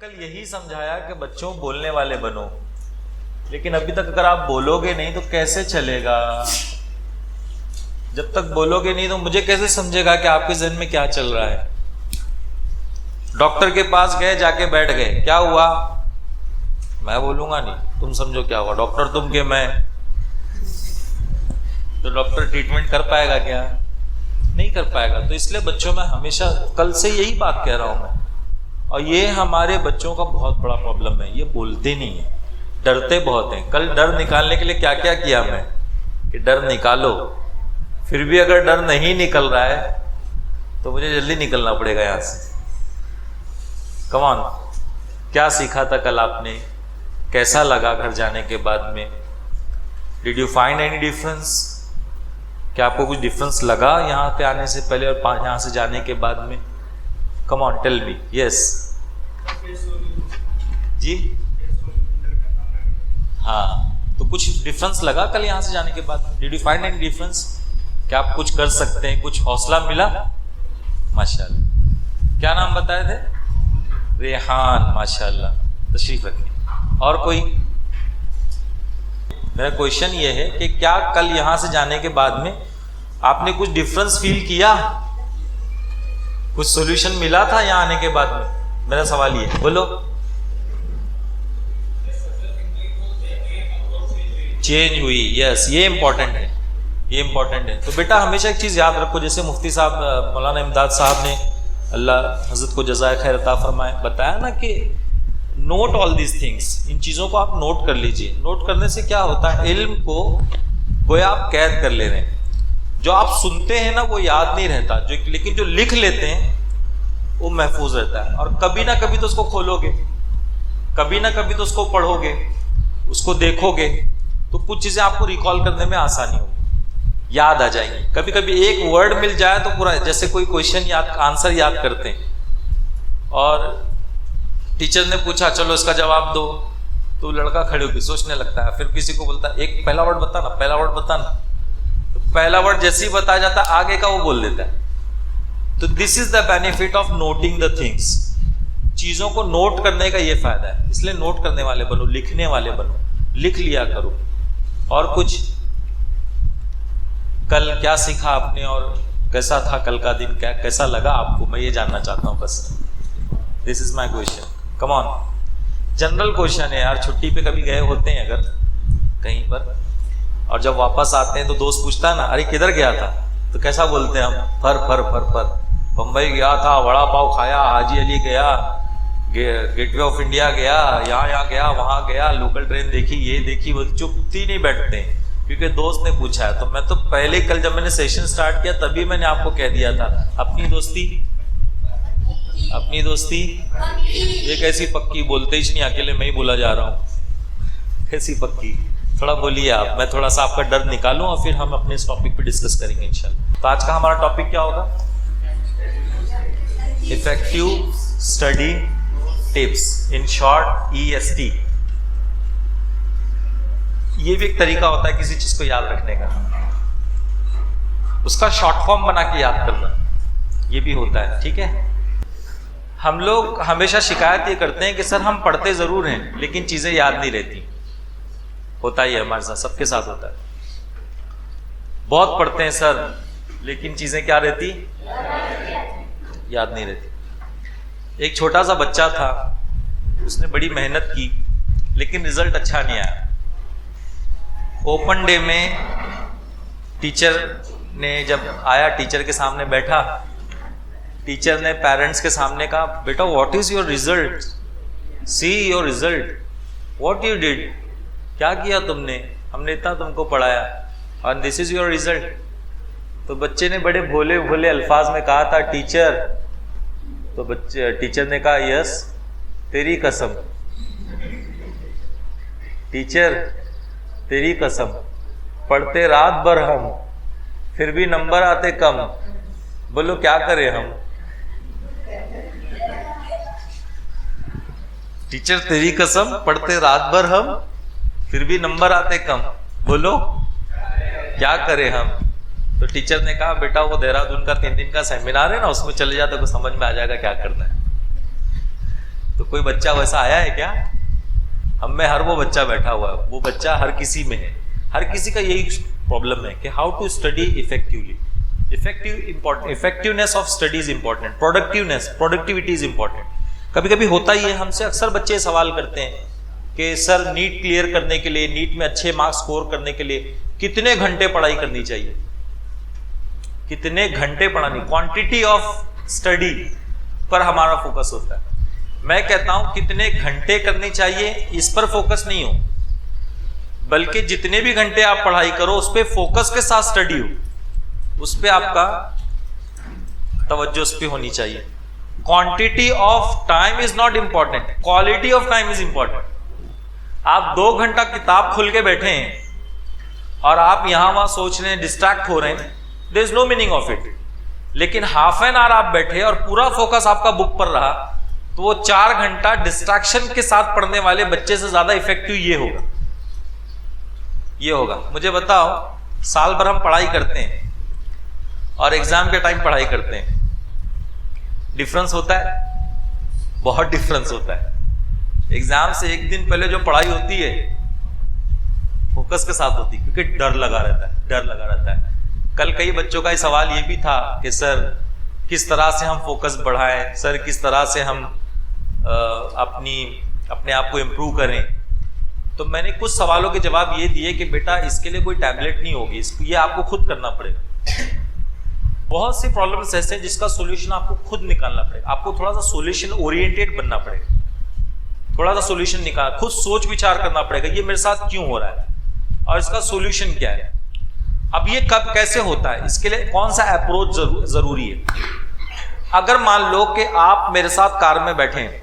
कल यही समझाया कि बच्चों बोलने वाले बनो, लेकिन अभी तक अगर आप बोलोगे नहीं तो कैसे चलेगा? जब तक बोलोगे नहीं तो मुझे कैसे समझेगा कि आपके जहन में क्या चल रहा है? डॉक्टर के पास गए, जाके बैठ गए, क्या हुआ? मैं बोलूंगा नहीं, तुम समझो क्या हुआ। डॉक्टर तुम के मैं, तो डॉक्टर ट्रीटमेंट कर पाएगा क्या? नहीं कर पाएगा। तो इसलिए बच्चों में हमेशा, कल से यही बात कह रहा हूं मैं, और ये हमारे बच्चों का बहुत बड़ा प्रॉब्लम है, ये बोलते नहीं है, डरते बहुत हैं। कल डर निकालने के लिए क्या क्या किया मैं कि डर निकालो, फिर भी अगर डर नहीं निकल रहा है तो मुझे जल्दी निकलना पड़ेगा यहां से। कम ऑन, क्या सीखा था कल आपने? कैसा लगा घर जाने के बाद में? Did you find any difference? क्या आपको कुछ डिफरेंस लगा यहाँ पे आने से पहले और यहाँ से जाने के बाद में? Come on, tell me. Yes जी, हाँ, तो कुछ डिफरेंस लगा कल यहाँ से जाने के बाद? Did you find any difference? क्या आप कुछ कर सकते हैं? कुछ हौसला मिला? माशाल्लाह। क्या नाम बताए थे? रेहान, माशाल्लाह। तशरीफ रखिए। और कोई? मेरा क्वेश्चन ये है कि क्या कल यहां से जाने के बाद में आपने कुछ डिफरेंस फील किया? कुछ सॉल्यूशन मिला था यहां आने के बाद में? मेरा सवाल ये, बोलो। चेंज हुई, यस, ये इंपॉर्टेंट है, ये इंपॉर्टेंट है। तो बेटा हमेशा एक चीज याद रखो, जैसे मुफ्ती साहब मौलाना इमदाद साहब ने, अल्लाह हजरत को जज़ाए खैर अता फरमाए, बताया ना कि नोट ऑल दीज थिंग्स, इन चीज़ों को आप नोट कर लीजिए। नोट करने से क्या होता है, इल्म को गोया आप कैद कर ले रहे हैं। जो आप सुनते हैं ना वो याद नहीं रहता, जो लेकिन जो लिख लेते हैं वो महफूज रहता है। और कभी ना कभी तो उसको खोलोगे, कभी ना कभी तो उसको पढ़ोगे, उसको देखोगे, तो कुछ चीज़ें आपको रिकॉल करने में आसानी होगी, याद आ जाएंगी। कभी कभी एक वर्ड मिल जाए तो पूरा, जैसे कोई क्वेश्चन याद, आंसर याद करते हैं और टीचर ने पूछा चलो इसका जवाब दो, तो लड़का खड़े होकर सोचने लगता है, फिर किसी को बोलता है एक पहला वर्ड बता ना, पहला वर्ड बता ना, तो पहला वर्ड जैसे ही बताया जाता है आगे का वो बोल देता है। तो this is the benefit of noting the things. चीजों को नोट करने का ये फायदा है, इसलिए नोट करने वाले बनो, लिखने वाले बनो, लिख लिया करो। और कुछ कल क्या सीखा आपने और कैसा था कल का दिन, क्या कैसा लगा आपको? मैं ये जानना चाहता हूँ बस। This is my question. Come on, general question है यार। छुट्टी पे कभी गए होते हैं अगर कहीं पर, और जब वापस आते हैं तो दोस्त पूछता है ना, अरे किधर गया था? तो कैसा बोलते हैं हम? फर फर फर फर। बम्बई गया था, वड़ा पाव खाया, हाजी अली गया, गेटवे ऑफ इंडिया गया, यहाँ गया, वहाँ गया, लोकल ट्रेन देखी, ये देखी, वो चुपती नहीं बैठते हैं क्योंकि दोस्त ने पूछा है। तो मैं तो पहले कल जब मैंने सेशन स्टार्ट किया तभी मैंने आपको कह दिया था, अपनी दोस्ती, अपनी दोस्ती ये कैसी पक्की? बोलते ही नहीं, अकेले मैं ही बोला जा रहा हूँ, कैसी पक्की? थोड़ा बोलिए आप, मैं थोड़ा सा आपका डर निकालूं और फिर हम अपने इस टॉपिक पे डिस्कस करेंगे इंशाल्लाह। तो आज का हमारा टॉपिक क्या होगा? Effective study tips, in short EST। ये भी एक तरीका होता है किसी चीज को याद रखने का, उसका शॉर्ट फॉर्म बना के याद करना, ये भी होता है, ठीक है। हम लोग हमेशा शिकायत ये करते हैं कि सर हम पढ़ते जरूर हैं लेकिन चीजें याद नहीं रहती। होता ही है हमारे साथ, सबके साथ होता है। बहुत पढ़ते हैं सर लेकिन चीजें क्या रहती? याद नहीं रहती। एक छोटा सा बच्चा था, उसने बड़ी मेहनत की लेकिन रिजल्ट अच्छा नहीं आया। ओपन डे में टीचर ने जब आया, टीचर के सामने बैठा, टीचर ने पेरेंट्स के सामने कहा, बेटा what is your result, see your result, what you did, क्या किया तुमने, हमने इतना तुमको पढ़ाया और दिस इज योर रिजल्ट। तो बच्चे ने बड़े भोले भोले अल्फाज में कहा था टीचर, तो बच्चे, टीचर ने कहा यस तेरी कसम, टीचर तेरी कसम, पढ़ते रात भर हम, फिर भी नंबर आते कम, बोलो क्या करें हम? टीचर तेरी कसम, पढ़ते रात भर हम, फिर भी नंबर आते कम, बोलो क्या करें हम? तो टीचर ने कहा बेटा वो देहरादून का 3 दिन का सेमिनार है ना, उसमें चले जाते को समझ में आ जाएगा क्या करना है। तो कोई बच्चा वैसा आया है क्या? हम में हर वो बच्चा बैठा हुआ है, वो बच्चा हर किसी में है। हर किसी का यही प्रॉब्लम है कि how to study effectively. Effectiveness of study is important, productivity is important. कभी कभी होता ही है, हमसे अक्सर बच्चे सवाल करते हैं कि सर नीट क्लियर करने के लिए, नीट में अच्छे मार्क्स स्कोर करने के लिए कितने घंटे पढ़ाई करनी चाहिए? कितने घंटे पढ़ानी, क्वांटिटी ऑफ स्टडी पर हमारा फोकस होता है। मैं कहता हूं कितने घंटे करनी चाहिए इस पर फोकस नहीं हो, बल्कि जितने भी घंटे आप पढ़ाई करो उस पर फोकस के साथ स्टडी हो, उस पर आपका तवज्जो उस पर होनी चाहिए। Quantity of time is not important, quality of time is important. आप 2 घंटा किताब खोल के बैठे हैं और आप यहां वहां सोच रहे हैं, डिस्ट्रैक्ट हो रहे हैं, there is no meaning of it. लेकिन हाफ एन आवर आप बैठे और पूरा फोकस आपका बुक पर रहा, तो वो 4 घंटा डिस्ट्रैक्शन के साथ पढ़ने वाले बच्चे से ज्यादा इफेक्टिव ये होगा। मुझे बताओ, साल भर हम पढ़ाई करते हैं और एग्जाम के टाइम पढ़ाई करते हैं, डिफरेंस होता है? बहुत डिफरेंस होता है। एग्जाम से एक दिन पहले जो पढ़ाई होती है फोकस के साथ होती है, क्योंकि डर लगा रहता है। कल कई बच्चों का सवाल ये भी था कि सर किस तरह से हम फोकस बढ़ाएं, सर किस तरह से हम अपने आप को इम्प्रूव करें। तो मैंने कुछ सवालों के जवाब ये दिए कि बेटा इसके लिए कोई टैबलेट नहीं होगी, इसको ये आपको खुद करना पड़ेगा। बहुत सी प्रॉब्लम्स ऐसे हैं जिसका सॉल्यूशन आपको खुद निकालना पड़ेगा। आपको थोड़ा सा सॉल्यूशन ओरिएंटेड बनना पड़ेगा, थोड़ा सा सॉल्यूशन निकाल, खुद सोच विचार करना पड़ेगा, ये मेरे साथ क्यों हो रहा है और इसका सॉल्यूशन क्या है। अब ये कब कैसे होता है, इसके लिए कौन सा अप्रोच जरूरी है। अगर मान लो कि आप मेरे साथ कार में बैठे हैं,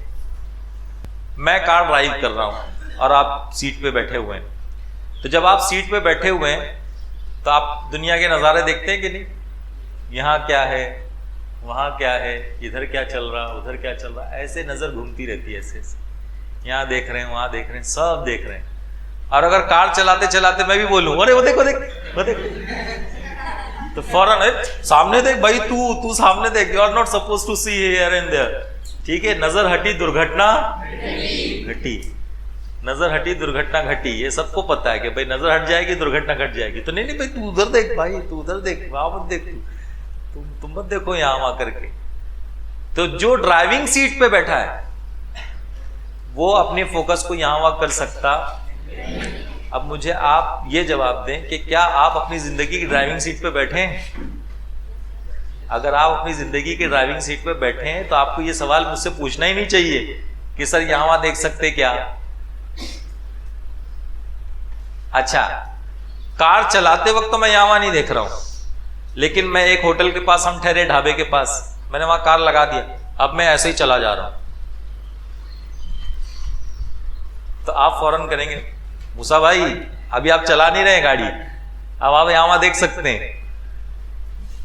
मैं कार ड्राइव कर रहा हूं और आप सीट पे बैठे हुए हैं, तो जब आप सीट पे बैठे हुए हैं तो आप दुनिया के नज़ारे देखते हैं कि नहीं? यहाँ क्या है, वहाँ क्या है, इधर क्या चल रहा, उधर क्या चल रहा, ऐसे नज़र घूमती रहती है, ऐसे यहाँ देख रहे हैं, वहाँ देख रहे हैं, सब देख रहे हैं। और अगर कार चलाते चलाते मैं भी बोलूँ अरे वो देखो, तो फौरन सामने देख भाई, तू सामने देख, you are not suppose to see here and there. ठीक है, नजर हटी दुर्घटना घटी, नजर हटी दुर्घटना घटी, ये सबको पता है कि भाई नजर हट जाएगी दुर्घटना घट जाएगी। तो नहीं भाई तू उधर देख, भाई तू उधर देख, वहां मत देख, तुम मत देखो यहां वहां करके। तो जो ड्राइविंग सीट पे बैठा है वो अपने फोकस को यहां वहां कर सकता। अब मुझे आप ये जवाब दें कि क्या आप अपनी जिंदगी की ड्राइविंग सीट पे बैठे हैं? अगर आप अपनी जिंदगी की ड्राइविंग सीट पे बैठे हैं तो आपको ये सवाल मुझसे पूछना ही नहीं चाहिए कि सर यहां वहां देख सकते क्या। अच्छा, कार चलाते वक्त तो मैं यहां वहां नहीं देख रहा हूं, लेकिन मैं एक होटल के पास, हम ठहरे ढाबे के पास, मैंने वहां कार लगा दिया, अब मैं ऐसे ही चला जा रहा हूं, तो आप फौरन करेंगे मूसा भाई अभी आप चला नहीं रहे गाड़ी, अब आप यहां वहां देख सकते हैं,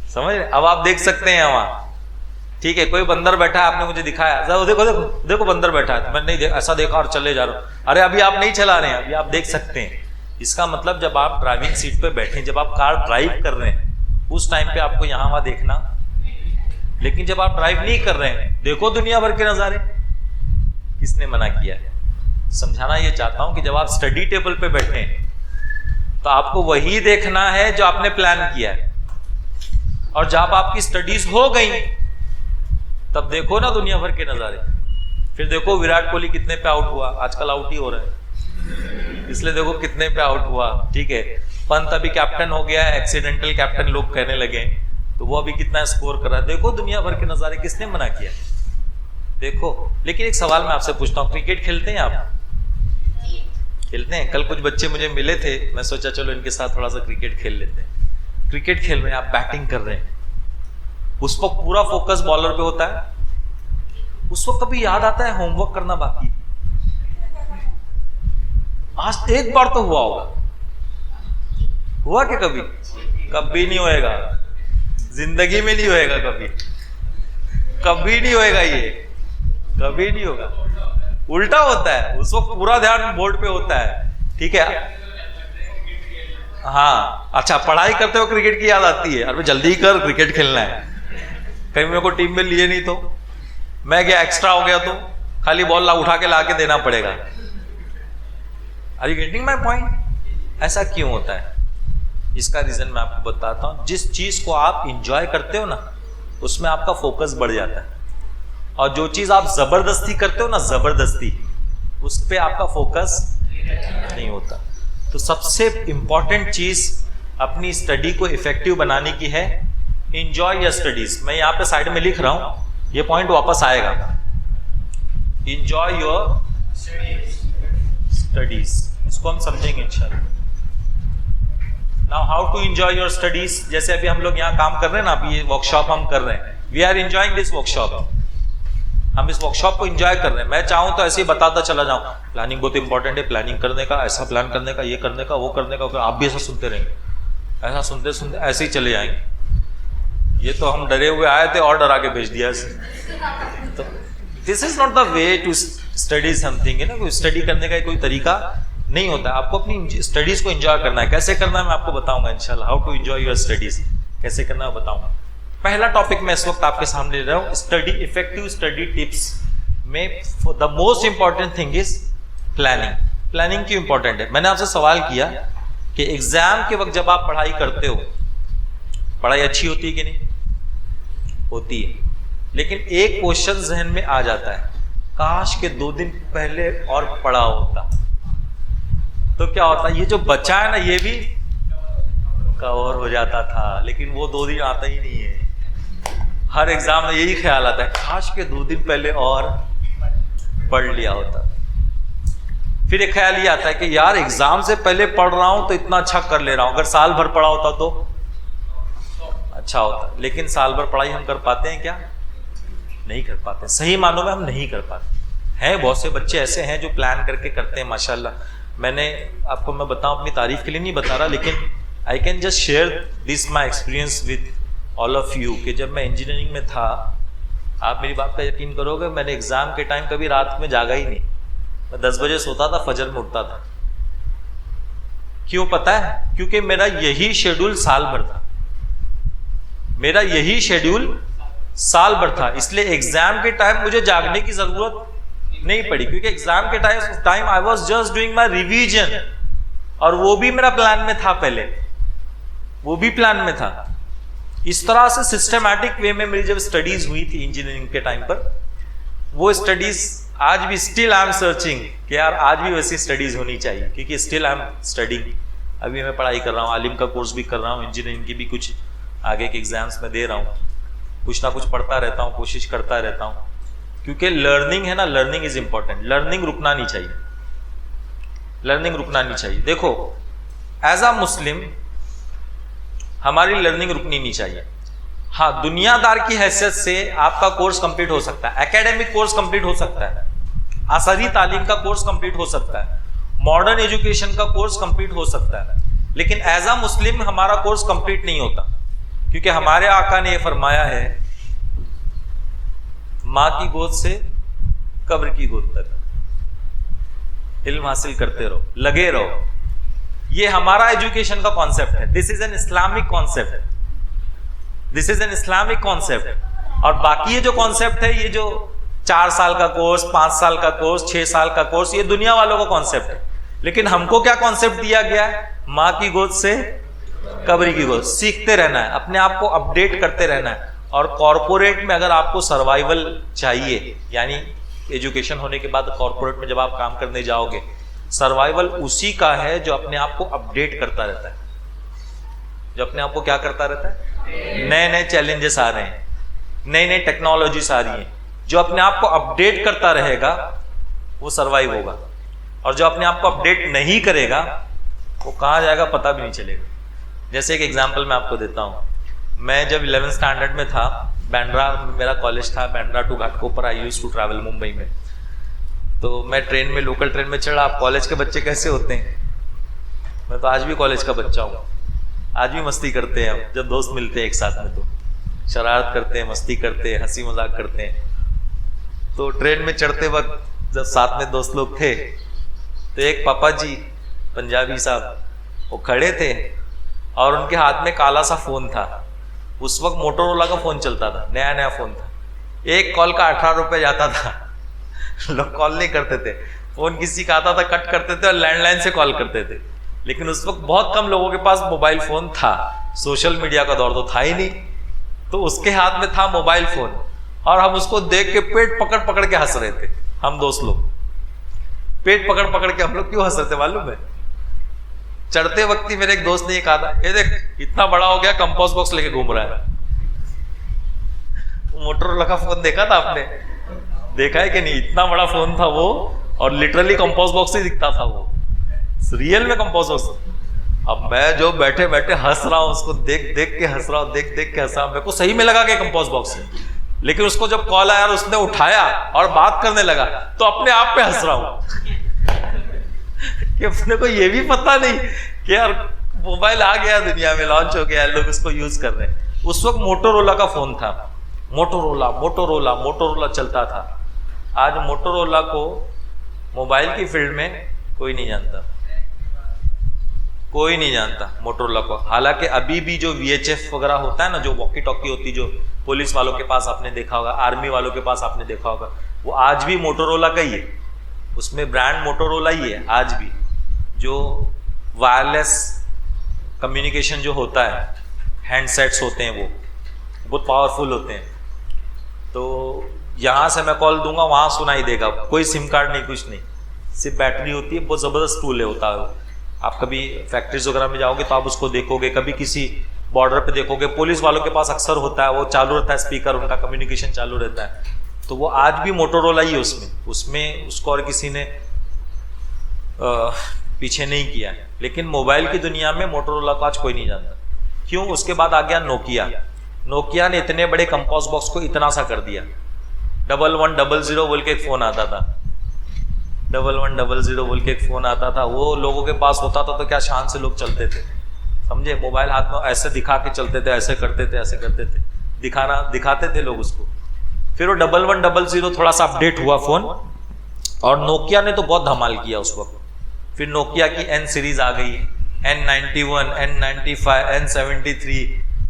समझ रहे? अब आप देख सकते हैं वहां। ठीक है, कोई बंदर बैठा है, आपने मुझे दिखाया, देखो देखो देखो बंदर बैठा है, तो मैं नहीं ऐसा देखा और चले जा रहा हूं, अरे अभी आप नहीं चला रहे हैं, अभी आप देख सकते हैं। इसका मतलब जब आप ड्राइविंग सीट पे बैठे, जब आप कार ड्राइव कर रहे हैं, उस टाइम पे आपको यहां वहां देखना। लेकिन जब आप ड्राइव नहीं कर रहे हैं, देखो दुनिया भर के नजारे, किसने मना किया है? समझाना ये चाहता हूं कि जब आप स्टडी टेबल पे बैठे हैं तो आपको वही देखना है जो आपने प्लान किया है, और जब आपकी स्टडीज हो गई तब देखो ना दुनिया भर के नजारे। फिर देखो विराट कोहली कितने पे आउट हुआ, आजकल आउट ही हो रहा है, इसलिए देखो कितने पे आउट हुआ। ठीक है, पंत अभी कैप्टन हो गया है, एक्सीडेंटल कैप्टन लोग कहने लगे, तो वो अभी कितना स्कोर कर रहा है, देखो दुनिया भर के नजारे, किसने मना किया? देखो। लेकिन एक सवाल मैं आपसे पूछता हूँ, क्रिकेट खेलते हैं आप? खेलते हैं? कल कुछ बच्चे मुझे मिले थे, मैं सोचा चलो इनके साथ थोड़ा सा क्रिकेट खेल लेते हैं। क्रिकेट खेल रहे हैं, आप बैटिंग कर रहे हैं, उस वक्त पूरा फोकस बॉलर पे होता है, उस वक्त कभी याद आता है होमवर्क करना बाकी? आज एक बार तो हुआ होगा, हुआ कि कभी? कभी नहीं होएगा, जिंदगी में नहीं होएगा, कभी नहीं होएगा, ये कभी नहीं होगा। उल्टा होता है, उस वक्त पूरा ध्यान बोर्ड पे होता है। ठीक है, हाँ अच्छा, पढ़ाई करते हुए क्रिकेट की याद आती है, अरे जल्दी कर क्रिकेट खेलना है, कहीं मेरे को टीम में लिए नहीं तो, मैं गया एक्स्ट्रा हो गया तो खाली बॉल ला उठा के लाके देना पड़ेगा। Are you getting my point? ऐसा क्यों होता है? इसका रीजन मैं आपको बताता हूं। जिस चीज को आप इंजॉय करते हो ना, उसमें आपका फोकस बढ़ जाता है, और जो चीज आप जबरदस्ती करते हो ना, जबरदस्ती, उस पर आपका फोकस नहीं होता। तो सबसे इंपॉर्टेंट चीज अपनी स्टडी को इफेक्टिव बनाने की है, इंजॉय योर स्टडीज। मैं यहाँ पे साइड में लिख रहा हूं, ये पॉइंट वापस आएगा। इंजॉय योर स्टडीज, इसको हम समझेंगे इंशाल्लाह। Now how to enjoy your studies. जैसे अभी हम लोग यहाँ काम कर रहे हैं ना, अभी ये वर्कशॉप हम कर रहे हैं, we are enjoying this workshop. हम इस वर्कशॉप को एंजॉय कर रहे हैं। मैं चाहूँ तो ऐसे ही बताता चला जाऊँ, प्लानिंग बहुत इंपॉर्टेंट है, प्लानिंग करने का, ऐसा प्लान करने का, ये करने का, वो करने का। आप भी ऐसा सुनते रहेंगे, ऐसा सुनते सुनते ऐसे ही चले जाएंगे। ये तो हम डरे हुए आए थे और डरा के भेज दिया। तो this is not the way to study something, है ना। कोई स्टडी करने का कोई तरीका नहीं होता है। आपको अपनी स्टडीज को एंजॉय करना है। कैसे करना है मैं आपको बताऊंगा इंशाल्लाह। How to enjoy your studies, कैसे करना है बताऊंगा। पहला टॉपिक मैं इस वक्त आपके सामने ले रहा हूं, स्टडी, इफेक्टिव स्टडी टिप्स में the most important thing is planning. Planning क्यों इंपॉर्टेंट है? मैंने आपसे सवाल किया कि एग्जाम के वक्त जब आप पढ़ाई करते हो, पढ़ाई अच्छी होती है कि नहीं होती है, लेकिन एक क्वेश्चन जहन में आ जाता है, काश के 2 दिन पहले और पढ़ा होता तो क्या होता। ये जो बचा है ना, ये भी कवर हो जाता था, लेकिन वो 2 दिन आता ही नहीं है। हर एग्जाम में यही ख्याल आता है, काश के 2 दिन पहले और पढ़ लिया होता। फिर एक ख्याल ये आता है कि यार एग्जाम से पहले पढ़ रहा हूं तो इतना अच्छा कर ले रहा हूं, अगर साल भर पढ़ा होता तो अच्छा होता। लेकिन साल भर पढ़ाई हम कर पाते हैं क्या? नहीं कर पाते। सही मानों में हम नहीं कर पाते हैं। बहुत से बच्चे ऐसे हैं जो प्लान करके करते हैं, माशाल्लाह। मैंने आपको, मैं बताऊं, अपनी तारीफ के लिए नहीं बता रहा, लेकिन I can just share this my experience with all of you कि जब मैं इंजीनियरिंग में था, आप मेरी बात का यकीन करोगे, मैंने एग्जाम के टाइम कभी रात में जागा ही नहीं। मैं 10 बजे सोता था, फजर में उठता था। क्यों पता है? क्योंकि मेरा यही शेड्यूल साल भर था। मेरा यही शेड्यूल साल भर था, इसलिए एग्जाम के टाइम मुझे जागने की जरूरत नहीं पड़ी, क्योंकि एग्जाम के time I was just doing my revision, और वो भी मेरा प्लान में था। पहले वो भी प्लान में था। इस तरह से सिस्टमैटिक वे में मेरी जब स्टडीज हुई थी इंजीनियरिंग के टाइम पर, वो स्टडीज आज भी स्टिल आई एम सर्चिंग कि यार आज भी वैसी स्टडीज होनी चाहिए, क्योंकि स्टिल आई एम स्टडिंग। अभी मैं पढ़ाई कर रहा हूँ, आलिम का कोर्स भी कर रहा हूँ, इंजीनियरिंग की भी कुछ आगे के एग्जाम्स में दे रहा हूँ, कुछ ना कुछ पढ़ता रहता हूँ, कोशिश करता रहता हूँ, क्योंकि लर्निंग है ना, लर्निंग इज इंपॉर्टेंट। लर्निंग रुकना नहीं चाहिए, लर्निंग रुकना नहीं चाहिए। देखो, एज अ मुस्लिम हमारी लर्निंग रुकनी नहीं चाहिए। हाँ, दुनियादार की हैसियत से आपका कोर्स कंप्लीट हो सकता है, एकेडमिक कोर्स कंप्लीट हो सकता है, असरी तालीम का कोर्स कंप्लीट हो सकता है, मॉडर्न एजुकेशन का कोर्स कंप्लीट हो सकता है, लेकिन एज अ मुस्लिम हमारा कोर्स कंप्लीट नहीं होता, क्योंकि हमारे आका ने यह फरमाया है, मां की गोद से कब्र की गोद तक इल्म हासिल करते रहो, लगे रहो। ये हमारा एजुकेशन का कॉन्सेप्ट है। This is an Islamic concept, this is an Islamic concept. और बाकी ये जो कॉन्सेप्ट है, ये जो 4 साल का कोर्स, 5 साल का कोर्स, 6 साल का कोर्स, ये दुनिया वालों का कॉन्सेप्ट है। लेकिन हमको क्या कॉन्सेप्ट दिया गया है? मां की गोद से कब्र की गोद। सीखते रहना है, अपने आप को अपडेट करते रहना है। और कॉरपोरेट में अगर आपको सर्वाइवल चाहिए, यानी एजुकेशन होने के बाद कॉरपोरेट में जब आप काम करने जाओगे, सर्वाइवल उसी का है जो अपने आप को अपडेट करता रहता है, जो अपने आप को क्या करता रहता है? नए नए चैलेंजेस आ रहे हैं, नई नई टेक्नोलॉजीज आ रही हैं। जो अपने आप को अपडेट करता रहेगा वो सर्वाइव होगा, और जो अपने आप को अपडेट नहीं करेगा वो कहाँ जाएगा पता भी नहीं चलेगा। जैसे एक एग्जांपल मैं आपको देता हूँ। मैं जब 11th स्टैंडर्ड में था, बैंड्रा मेरा कॉलेज था, Bandra to Ghatkopar I used to travel Mumbai में। तो मैं ट्रेन में, लोकल ट्रेन में चढ़ा। आप कॉलेज के बच्चे कैसे होते हैं? मैं तो आज भी कॉलेज का बच्चा हूँ, आज भी मस्ती करते हैं हम, जब दोस्त मिलते हैं एक साथ में तो शरारत करते हैं, मस्ती करते हैं, हंसी मजाक करते हैं। तो ट्रेन में चढ़ते वक्त जब साथ में दोस्त लोग थे, तो एक पापा जी पंजाबी साहब वो खड़े थे, और उनके हाथ में काला सा फोन था। उस वक्त मोटोरोला का फोन चलता था, नया नया फोन था। एक कॉल का 18 रुपये जाता था। लोग कॉल नहीं करते थे, फोन किसी का आता था कट करते थे और लैंडलाइन से कॉल करते थे। लेकिन उस वक्त बहुत कम लोगों के पास मोबाइल फोन था, सोशल मीडिया का दौर तो था ही नहीं, तो उसके हाथ में था मोबाइल फोन और हम उसको देख के पेट पकड़ पकड़ के हंस रहे थे। हम दोस्त लोग पेट पकड़ पकड़ के हम लोग क्यों हंस रहे थे मालूम है? चढ़ते वक्त ही मेरे एक दोस्त ने ये कहा था, ये देख इतना बड़ा हो गया कंपोस्ट बॉक्स लेके घूम रहा है। मोटरोला का फोन देखा था आपने? देखा है कि नहीं? इतना बड़ा फोन था वो और लिटरली कंपोस्ट बॉक्स ही दिखता था वो, रियल में कंपोस्ट बॉक्स। अब मैं जो बैठे बैठे हंस रहा हूं, उसको देख देख के हंस रहा हूं, देख देख के हंस रहा हूं। मेरे को सही में लगा कि कंपोस्ट बॉक्स है, लेकिन उसको जब कॉल आया और उसने उठाया और बात करने लगा तो अपने आप पे हंस रहा हूं कि अपने को ये भी पता नहीं कि यार मोबाइल आ गया, दुनिया में लॉन्च हो गया, लोग उसको यूज कर रहे हैं। उस वक्त मोटोरोला का फोन था, मोटोरोला मोटोरोला मोटोरोला चलता था। आज मोटोरोला को मोबाइल की फील्ड में कोई नहीं जानता, कोई नहीं जानता मोटोरोला को। हालांकि अभी भी जो VHF वगैरह होता है ना, जो वॉकी टॉकी होती, जो पुलिस वालों के पास आपने देखा होगा, आर्मी वालों के पास आपने देखा होगा, वो आज भी मोटोरोला का ही है, उसमें ब्रांड मोटोरोला ही है आज भी। जो वायरलेस कम्युनिकेशन जो होता है, हैंडसेट्स होते हैं, वो बहुत पावरफुल होते हैं। तो यहाँ से मैं कॉल दूंगा, वहाँ सुनाई देगा, कोई सिम कार्ड नहीं, कुछ नहीं, सिर्फ बैटरी होती है। बहुत ज़बरदस्त टूल होता है। आप कभी फैक्ट्रीज वगैरह में जाओगे तो आप उसको देखोगे, कभी किसी बॉर्डर पे देखोगे, पुलिस वालों के पास अक्सर होता है, वो चालू रहता है स्पीकर, उनका कम्युनिकेशन चालू रहता है। तो वो आज भी मोटोरोला ही है उसमें उसको और किसी ने पीछे नहीं किया है। लेकिन मोबाइल की दुनिया में मोटोरोला को आज कोई नहीं जानता। क्यों? उसके बाद आ गया नोकिया। नोकिया ने इतने बड़े कंपोस्ट बॉक्स को इतना सा कर दिया। 1100 बोल के एक फोन आता था, 1100 बोल के एक फोन आता था। वो लोगों के पास होता था तो क्या शान से लोग चलते थे, समझे? मोबाइल हाथ में ऐसे दिखा के चलते थे, ऐसे करते थे, ऐसे करते थे, दिखाते थे लोग उसको। फिर वो 1100 थोड़ा सा अपडेट हुआ फोन, और नोकिया ने तो बहुत धमाल किया उस वक्त। फिर नोकिया की N सीरीज आ गई, N91, N95, N73,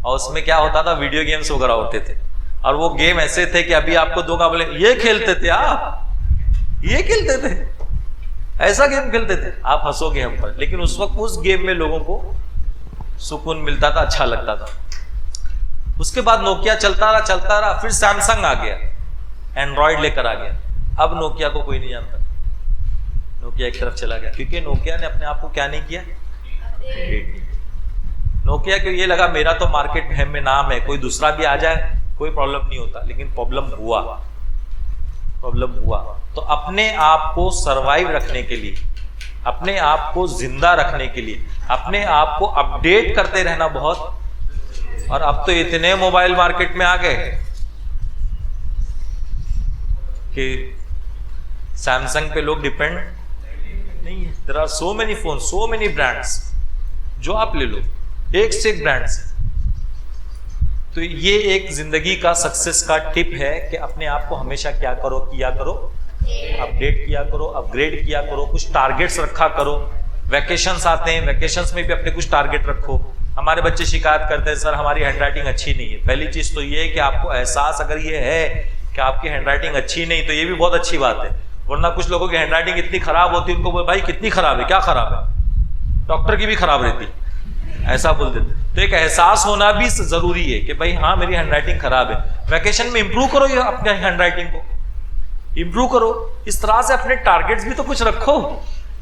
और उसमें क्या होता था, वीडियो गेम्स वगैरह होते थे। और वो गेम ऐसे थे कि अभी आपको दूंगा, बोले ये खेलते थे आप, ये खेलते थे, ऐसा गेम खेलते थे, आप हंसोगे हम पर। लेकिन उस वक्त उस गेम में लोगों को सुकून मिलता था, अच्छा लगता था। उसके बाद नोकिया चलता रहा, फिर सैमसंग आ गया, एंड्रॉयड लेकर आ गया। अब नोकिया को कोई नहीं जानता, नोकिया एक तरफ चला गया, क्योंकि नोकिया ने अपने आप को क्या नहीं किया, नोकिया को ये लगा मेरा तो मार्केट में नाम है, कोई दूसरा भी आ जाए कोई प्रॉब्लम नहीं होता। लेकिन प्रॉब्लम हुआ। तो अपने आप को सरवाइव रखने के लिए, अपने आप को जिंदा रखने के लिए, अपने आप को अपडेट करते रहना बहुत। और अब तो इतने मोबाइल मार्केट में आ गए कि सैमसंग पे लोग डिपेंड नहीं है। There are so many phone, so many brands, जो आप ले लो, एक से एक ब्रांड्स। तो ये एक जिंदगी का सक्सेस का टिप है कि अपने आप को हमेशा क्या करो, किया करो, अपडेट किया करो, अपग्रेड किया करो, कुछ टारगेट्स रखा करो। वैकेशंस आते हैं, वैकेशंस में भी अपने कुछ टारगेट रखो। हमारे बच्चे शिकायत करते हैं, सर हमारी हैंडराइटिंग अच्छी नहीं है। पहली चीज तो ये है कि आपको एहसास अगर ये है कि आपकी हैंडराइटिंग अच्छी नहीं, तो ये भी बहुत अच्छी बात है। वरना कुछ लोगों की हैंडराइटिंग इतनी खराब होती है, उनको बोल भाई कितनी खराब है, क्या खराब है, डॉक्टर की भी खराब रहती, ऐसा बोल देते। तो एक एहसास होना भी जरूरी है कि भाई हाँ मेरी हैंडराइटिंग खराब है। वैकेशन में इंप्रूव करो ये अपने हैंडराइटिंग को, इंप्रूव करो। इस तरह से अपने टारगेट्स भी तो कुछ रखो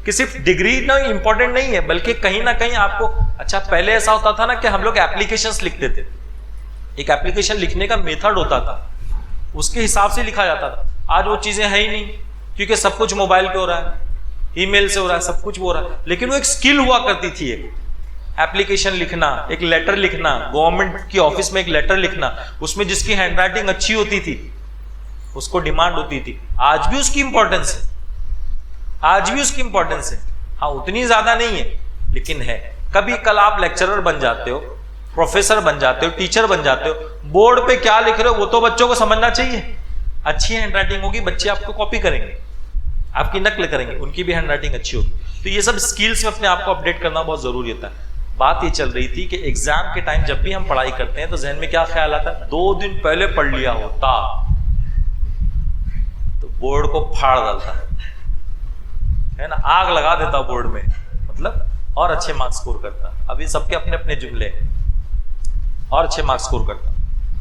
कि सिर्फ डिग्री ना इंपॉर्टेंट नहीं है, बल्कि कहीं ना कहीं आपको, अच्छा पहले ऐसा होता था ना कि हम लोग एप्लीकेशंस लिखते थे, एक एप्लीकेशन लिखने का मेथड होता था, उसके हिसाब से लिखा जाता था। आज वो चीजें है ही नहीं, क्योंकि सब कुछ मोबाइल पे हो रहा है, ईमेल से हो रहा है, सब कुछ हो रहा है। लेकिन वो एक स्किल हुआ करती थी, एक एप्लीकेशन लिखना, एक लेटर लिखना, गवर्नमेंट की ऑफिस में एक लेटर लिखना, उसमें जिसकी हैंडराइटिंग अच्छी होती थी उसको डिमांड होती थी। आज भी उसकी इंपॉर्टेंस है, आज भी उसकी इंपॉर्टेंस है। हाँ उतनी ज्यादा नहीं है, लेकिन है। कभी कल आप लेक्चरर बन जाते हो, प्रोफेसर बन जाते हो, टीचर बन जाते हो, बोर्ड पे क्या लिख रहे हो वो तो बच्चों को समझना चाहिए। अच्छी हैंडराइटिंग होगी, बच्चे आपको कॉपी करेंगे, आपकी नकल करेंगे, उनकी भी हैंडराइटिंग अच्छी होगी। तो ये सब स्किल्स में अपने आप को अपडेट करना बहुत जरूरी होता है। बात ये चल रही थी कि एग्जाम के टाइम जब भी हम पढ़ाई करते हैं तो जहन में क्या ख्याल आता है, 2 दिन पहले पढ़ लिया होता तो बोर्ड को फाड़ डालता है ना, आग लगा देता बोर्ड में, मतलब और अच्छे मार्क्स स्कोर करता। अभी सबके अपने अपने जुमले, और अच्छे मार्क्स स्कोर करता,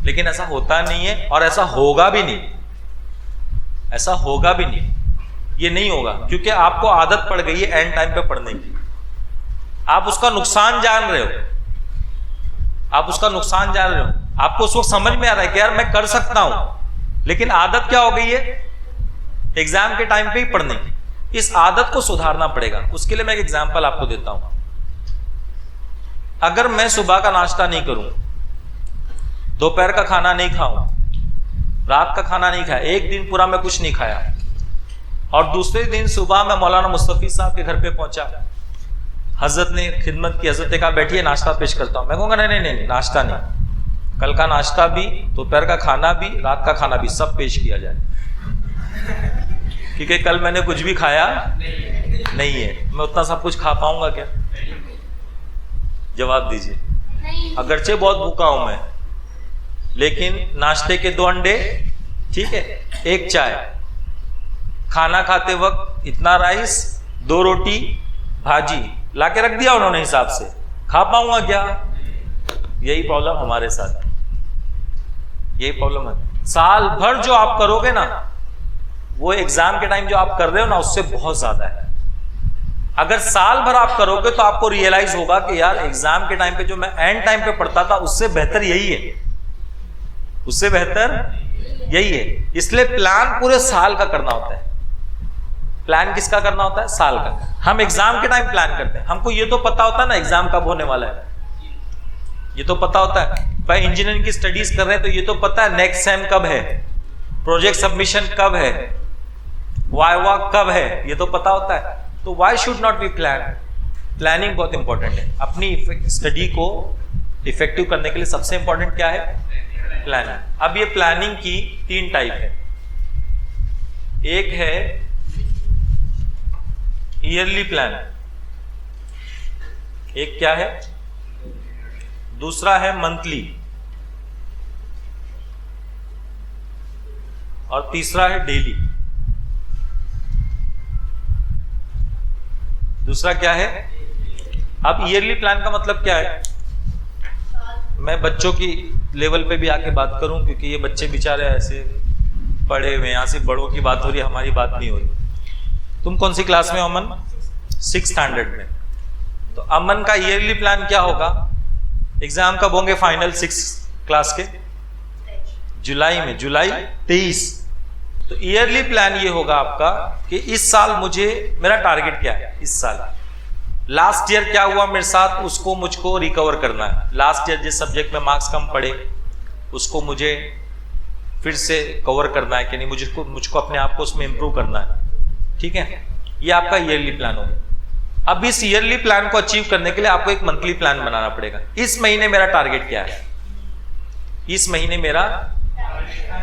लेकिन ऐसा होता नहीं है और ऐसा होगा भी नहीं, ऐसा होगा भी नहीं, ये नहीं होगा, क्योंकि आपको आदत पड़ गई है एंड टाइम पे पढ़ने की। आप उसका नुकसान जान रहे हो, आप उसका नुकसान जान रहे हो, आपको उस वक्त समझ में आ रहा है कि यार मैं कर सकता हूं, लेकिन आदत क्या हो गई है एग्जाम के टाइम पे ही पढ़ने की। इस आदत को सुधारना पड़ेगा। उसके लिए मैं एक एग्जांपल आपको देता हूं। अगर मैं सुबह का नाश्ता नहीं करूं, दोपहर का खाना नहीं खाऊं, रात का खाना नहीं खाया, एक दिन पूरा मैं कुछ नहीं खाया, और दूसरे दिन सुबह मैं मौलाना मुस्तफी साहब के घर पे पहुंचा, हजरत ने खिदमत की, हजरत ने कहा बैठिए नाश्ता पेश करता हूं, मैं कहूंगा नहीं नहीं नहीं, नाश्ता नहीं, कल का नाश्ता भी, दोपहर का खाना भी, रात का खाना भी, सब पेश किया जाए, क्योंकि कल मैंने कुछ भी खाया नहीं है। मैं उतना सब कुछ खा पाऊंगा क्या? जवाब दीजिए। अगरचे बहुत भूखा हूं मैं, लेकिन नाश्ते के 2 अंडे, ठीक है, 1 चाय, खाना खाते वक्त इतना राइस, 2 रोटी, भाजी ला के रख दिया उन्होंने हिसाब से, खा पाऊंगा क्या? यही प्रॉब्लम हमारे साथ, यही प्रॉब्लम है। साल भर जो आप करोगे ना, वो एग्जाम के टाइम जो आप कर रहे हो ना, उससे बहुत ज्यादा है। अगर साल भर आप करोगे तो आपको रियलाइज होगा कि यार एग्जाम के टाइम पे जो मैं एंड टाइम पे पढ़ता था, उससे बेहतर यही है, उससे बेहतर यही है। इसलिए प्लान पूरे साल का करना होता है। प्लान किसका करना होता है? साल का। हम एग्जाम के टाइम प्लान करते हैं, हमको ये तो पता होता है ना एग्जाम कब होने वाला है, ये तो पता होता है। भाई इंजीनियरिंग की स्टडीज कर रहे हैं तो ये तो पता है नेक्स्ट सेम कब है, प्रोजेक्ट सबमिशन कब है, वाइवा कब है, ये तो पता होता है। तो why should not be plan? Planning बहुत इंपॉर्टेंट है। अपनी स्टडी को इफेक्टिव करने के लिए सबसे इंपॉर्टेंट क्या है? प्लानिंग। अब ये प्लानिंग की 3 टाइप है। एक है ईयरली प्लान, एक क्या है, दूसरा है मंथली, और तीसरा है डेली। दूसरा क्या है? अब ईयरली प्लान का मतलब क्या है? मैं बच्चों की लेवल पे भी आके बात करूं, क्योंकि ये बच्चे बेचारे ऐसे पढ़े हुए, यहां से बड़ों की बात हो रही है, हमारी बात नहीं हो रही। तुम कौन सी क्लास में हो अमन? 6th स्टैंडर्ड में। तो अमन का ईयरली प्लान क्या होगा? एग्जाम कब होंगे फाइनल 6th क्लास के? जुलाई में, जुलाई 23। तो ईयरली प्लान ये होगा आपका कि इस साल मुझे, मेरा टारगेट क्या है इस साल, लास्ट ईयर क्या हुआ मेरे साथ, उसको मुझको रिकवर करना है। लास्ट ईयर जिस सब्जेक्ट में मार्क्स कम पड़े उसको मुझे फिर से कवर करना है कि नहीं, मुझको अपने आप को उसमें इंप्रूव करना है। ठीक है, ये आपका ईयरली प्लान होगा। अब इस ईयरली प्लान को अचीव करने के लिए आपको एक मंथली प्लान बनाना पड़ेगा। इस महीने मेरा टारगेट क्या है, इस महीने मेरा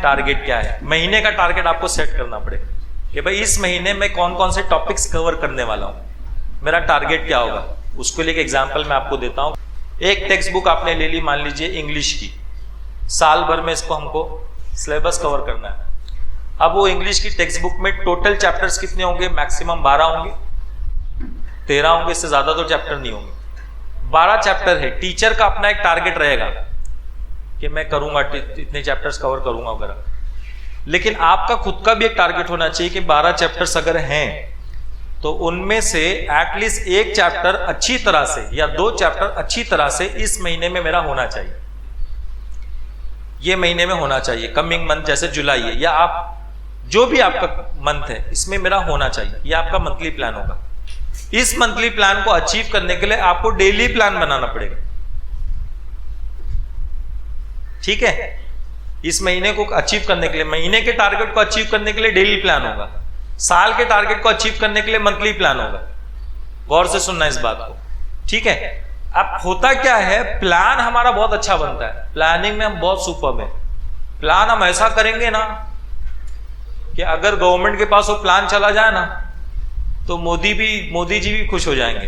टारगेट क्या है, महीने का टारगेट आपको सेट करना पड़ेगा कि भाई इस महीने में कौन कौन से टॉपिक्स कवर करने वाला हूं, मेरा टारगेट क्या होगा। उसके लिए एक एग्जांपल मैं आपको देता हूं। एक टेक्स्ट बुक आपने ले ली, मान लीजिए इंग्लिश की, साल भर में इसको हमको सिलेबस कवर करना है। अब वो इंग्लिश की टेक्स्ट बुक में टोटल चैप्टर्स कितने होंगे? मैक्सिमम 12 होंगे, 13 होंगे, इससे ज्यादा तो चैप्टर नहीं होंगे। 12 चैप्टर है। टीचर का अपना एक टारगेट रहेगा कि मैं करूंगा, इतने चैप्टर्स कवर करूंगा वगैरह, लेकिन आपका खुद का भी एक टारगेट होना चाहिए कि 12 चैप्टर्स अगर हैं तो उनमें से एटलीस्ट 1 चैप्टर अच्छी तरह से या 2 चैप्टर अच्छी तरह से इस महीने में मेरा होना चाहिए, ये महीने में होना चाहिए। कमिंग मंथ जैसे जुलाई है, या आप जो भी आपका मंथ है इसमें मेरा होना चाहिए, ये आपका मंथली प्लान होगा। इस मंथली प्लान को अचीव करने के लिए आपको डेली प्लान बनाना पड़ेगा। ठीक है, इस महीने को अचीव करने के लिए, महीने के टारगेट को अचीव करने के लिए डेली प्लान होगा, साल के टारगेट को अचीव करने के लिए मंथली प्लान होगा। गौर से सुनना इस बात को, ठीक है। अब होता क्या है, प्लान हमारा बहुत अच्छा बनता है, प्लानिंग में हम बहुत सुपर्ब है। प्लान हम ऐसा करेंगे ना कि अगर गवर्नमेंट के पास वो प्लान चला जाए ना तो मोदी जी भी खुश हो जाएंगे,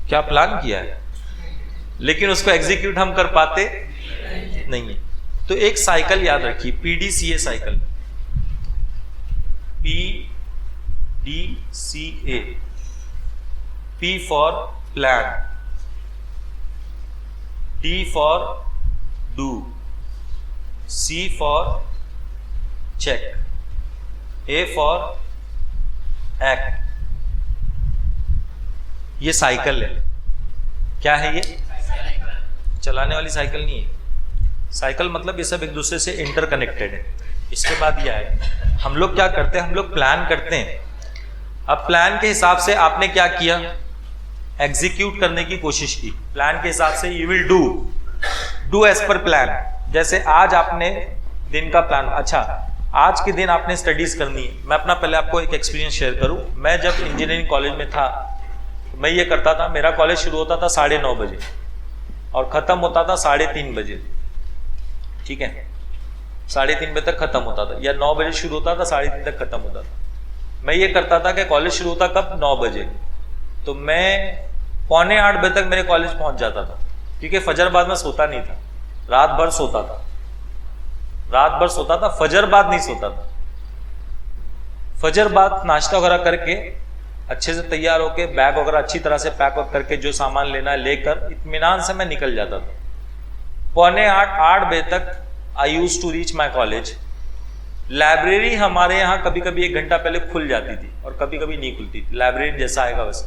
क्या प्लान किया है, लेकिन उसको एग्जीक्यूट हम कर पाते नहीं है। तो एक साइकिल याद रखिए, PDCA cycle. PDCA, P for plan, D for do, C for check, A for act। ये साइकिल है। क्या है ये? चलाने वाली साइकिल नहीं है। साइकिल मतलब ये सब एक दूसरे से इंटरकनेक्टेड है। इसके बाद ये है, हम लोग क्या करते हैं, हम लोग प्लान करते हैं। अब प्लान के हिसाब से आपने क्या किया, एग्जीक्यूट करने की कोशिश की। प्लान के हिसाब से you will do as per plan. जैसे आज आपने दिन का प्लान, अच्छा आज के दिन आपने स्टडीज करनी है। मैं अपना पहले आपको एक एक्सपीरियंस शेयर करूं। मैं जब इंजीनियरिंग कॉलेज में था, मैं ये करता था, मेरा कॉलेज शुरू होता था 9:30 बजे और खत्म होता था 3:30 बजे। ठीक है, 3:30 बजे तक खत्म होता था, या 9 बजे शुरू होता था, 3:30 तक खत्म होता था। मैं ये करता था कि कॉलेज शुरू होता कब, 9 बजे, तो मैं 7:45 बजे तक मेरे कॉलेज पहुंच जाता था, क्योंकि फजर बाद में सोता नहीं था, रात भर सोता था, फजर बाद नहीं सोता था। फजर बाद नाश्ता वगैरह करके अच्छे से तैयार होके बैग वगैरह अच्छी तरह से पैक वैक करके जो सामान लेना है लेकर इत्मीनान से मैं निकल जाता था। 7:45-8 बजे तक I use to reach my college. Library हमारे यहाँ कभी कभी 1 घंटा पहले खुल जाती थी और कभी कभी नहीं खुलती थी, लाइब्रेरी जैसा आएगा वैसे।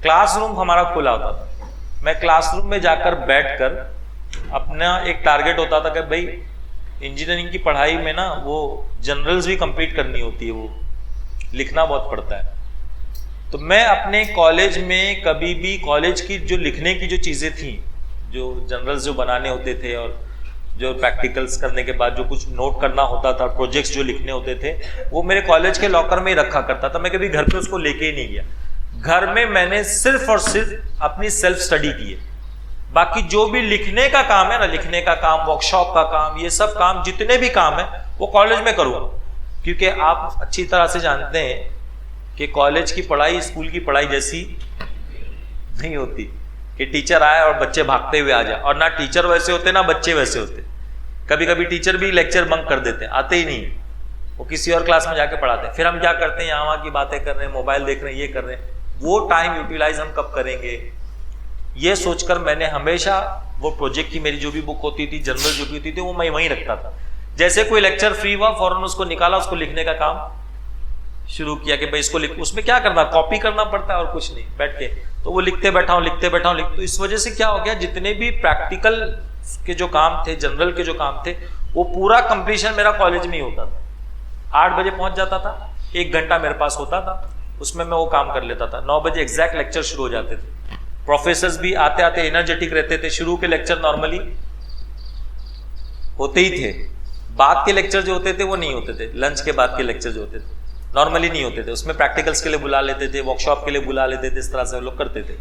क्लासरूम हमारा खुला होता था। मैं क्लासरूम में जाकर बैठकर अपना एक टारगेट होता था कि भाई इंजीनियरिंग की पढ़ाई में ना वो जनरल्स भी कंप्लीट करनी होती है, वो लिखना बहुत पड़ता है। तो मैं अपने कॉलेज में कभी भी कॉलेज की जो लिखने की जो चीज़ें थी, जो जनरल्स जो बनाने होते थे और जो प्रैक्टिकल्स करने के बाद जो कुछ नोट करना होता था, प्रोजेक्ट्स जो लिखने होते थे, वो मेरे कॉलेज के लॉकर में ही रखा करता था। मैं कभी घर पे उसको लेके ही नहीं गया। घर में मैंने सिर्फ और सिर्फ अपनी सेल्फ स्टडी की है। बाकी जो भी लिखने का काम है ना, लिखने का काम, वर्कशॉप का काम, ये सब काम जितने भी काम है वो कॉलेज में करूँगा, क्योंकि आप अच्छी तरह से जानते हैं कि कॉलेज की पढ़ाई स्कूल की पढ़ाई जैसी नहीं होती कि टीचर आए और बच्चे भागते हुए आ जाए, और ना टीचर वैसे होते ना बच्चे वैसे होते। कभी कभी टीचर भी लेक्चर बंक कर देते हैं, आते ही नहीं, वो किसी और क्लास में जाके पढ़ाते हैं। फिर हम क्या करते हैं, यहाँ वहाँ की बातें कर रहे हैं, मोबाइल देख रहे हैं, ये कर रहे हैं। वो टाइम यूटिलाइज हम कब करेंगे, ये सोचकर मैंने हमेशा वो प्रोजेक्ट की मेरी जो भी बुक होती थी, जर्नल जो भी होती थी, वो मैं वहीं रखता था। जैसे कोई लेक्चर फ्री हुआ फौरन उसको निकाला, उसको लिखने का काम शुरू किया कि भाई इसको लिख। उसमें क्या करना, कॉपी करना पड़ता है और कुछ नहीं, बैठ के तो वो लिखते बैठा हूँ। तो इस वजह से क्या हो गया, जितने भी प्रैक्टिकल के जो काम थे, जनरल के जो काम थे, वो पूरा कंप्लीशन मेरा कॉलेज में ही होता था। 8 बजे पहुंच जाता था, 1 घंटा मेरे पास होता था, उसमें मैं वो काम कर लेता था। 9 बजे एग्जैक्ट लेक्चर शुरू हो जाते थे। प्रोफेसर्स भी आते आते एनर्जेटिक रहते थे। शुरू के लेक्चर नॉर्मली होते ही थे, बाद के लेक्चर जो होते थे वो नहीं होते थे। लंच के बाद के लेक्चर जो होते थे नॉर्मली नहीं होते थे, उसमें प्रैक्टिकल्स के लिए बुला लेते थे, वर्कशॉप के लिए बुला लेते थे, इस तरह से वो लोग करते थे।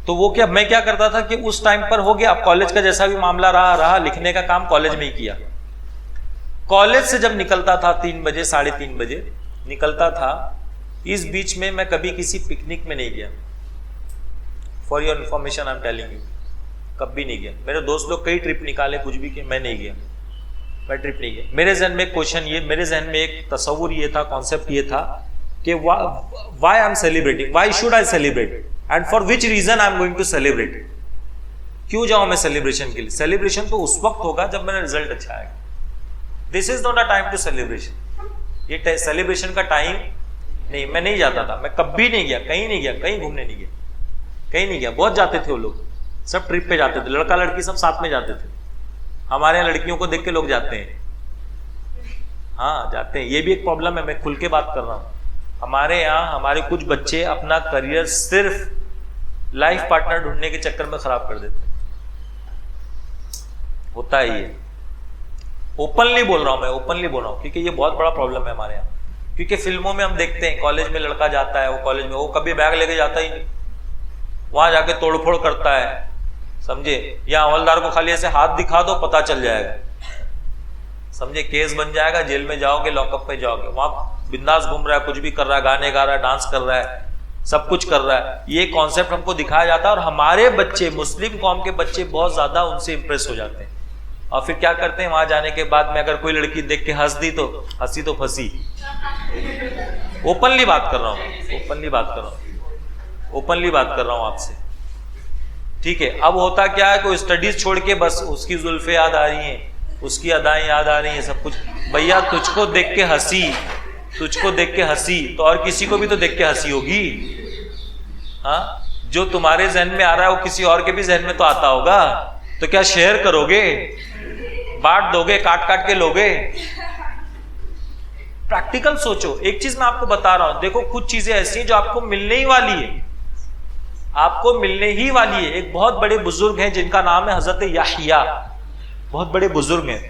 तो वो क्या, मैं क्या करता था कि उस टाइम पर हो गया, अब कॉलेज का जैसा भी मामला रहा, लिखने का काम कॉलेज में ही किया। कॉलेज से जब निकलता था 3 बजे 3:30 बजे निकलता था, इस बीच में मैं कभी किसी पिकनिक में नहीं गया। For your information I am telling you, कभी नहीं गया। मेरे दोस्त लोग कई ट्रिप निकाले, कुछ भी किया, मैं नहीं गया, मैं ट्रिप नहीं गया। मेरे जहन में एक क्वेश्चन ये, मेरे जहन में एक तस्वुर ये था, कॉन्सेप्ट ये था कि why I am celebrating, why should I celebrate and for which reason I am going to celebrate. क्यों जाऊं मैं सेलिब्रेशन के लिए? सेलिब्रेशन तो उस वक्त होगा जब मेरा रिजल्ट अच्छा आएगा। This is not a time to celebration. ये सेलिब्रेशन का टाइम नहीं। मैं नहीं जाता था, मैं कभी नहीं गया, कहीं नहीं गया, कहीं घूमने नहीं गया, कहीं नहीं गया। बहुत जाते थे वो लोग, सब ट्रिप पे जाते थे, लड़का लड़की सब साथ में जाते थे। हमारे यहाँ लड़कियों को देख के लोग जाते हैं, हाँ जाते हैं। ये भी एक प्रॉब्लम है, मैं खुल के बात कर रहा हूँ। हमारे यहाँ हमारे कुछ बच्चे अपना करियर सिर्फ लाइफ पार्टनर ढूंढने के चक्कर में खराब कर देते हैं। होता है ये, ओपनली बोल रहा हूँ मैं, ओपनली बोल रहा हूँ, क्योंकि ये बहुत बड़ा प्रॉब्लम है हमारे यहाँ। क्योंकि फिल्मों में हम देखते हैं कॉलेज में लड़का जाता है, वो कॉलेज में वो कभी बैग लेके जाता ही नहीं, वहां जाके तोड़फोड़ करता है, समझे। या हवलदार को खाली ऐसे हाथ दिखा दो, पता चल जाएगा, समझे, केस बन जाएगा, जेल में जाओगे, लॉकअप पे जाओगे। वहां बिंदास घूम रहा है, कुछ भी कर रहा है, गाने गा रहा है, डांस कर रहा है, सब कुछ कर रहा है। ये कॉन्सेप्ट हमको दिखाया जाता है और हमारे बच्चे, मुस्लिम कौम के बच्चे बहुत ज्यादा उनसे इंप्रेस हो जाते हैं। और फिर क्या करते हैं, वहां जाने के बाद में अगर कोई लड़की देख के हंस दी तो हंसी तो फंसी। ओपनली बात कर रहा हूँ, ओपनली बात कर रहा हूँ, ओपनली बात कर रहा हूँ आपसे, ठीक है। अब होता क्या है, कोई स्टडीज छोड़ के बस उसकी जुल्फे याद आ रही हैं, उसकी अदाएं याद आ रही हैं, सब कुछ। भैया तुझको देख के हंसी, तुझको देख के हंसी तो और किसी को भी तो देख के हंसी होगी। हाँ, जो तुम्हारे जहन में आ रहा है वो किसी और के भी जहन में तो आता होगा। तो क्या शेयर करोगे, बांट दोगे, काट काट के लोगे? प्रैक्टिकल सोचो। एक चीज मैं आपको बता रहा हूं, देखो कुछ चीजें ऐसी हैं जो आपको मिलने ही वाली है, आपको मिलने ही वाली है। एक बहुत बड़े बुजुर्ग हैं जिनका नाम है हजरत याहिया, बहुत बड़े बुजुर्ग हैं।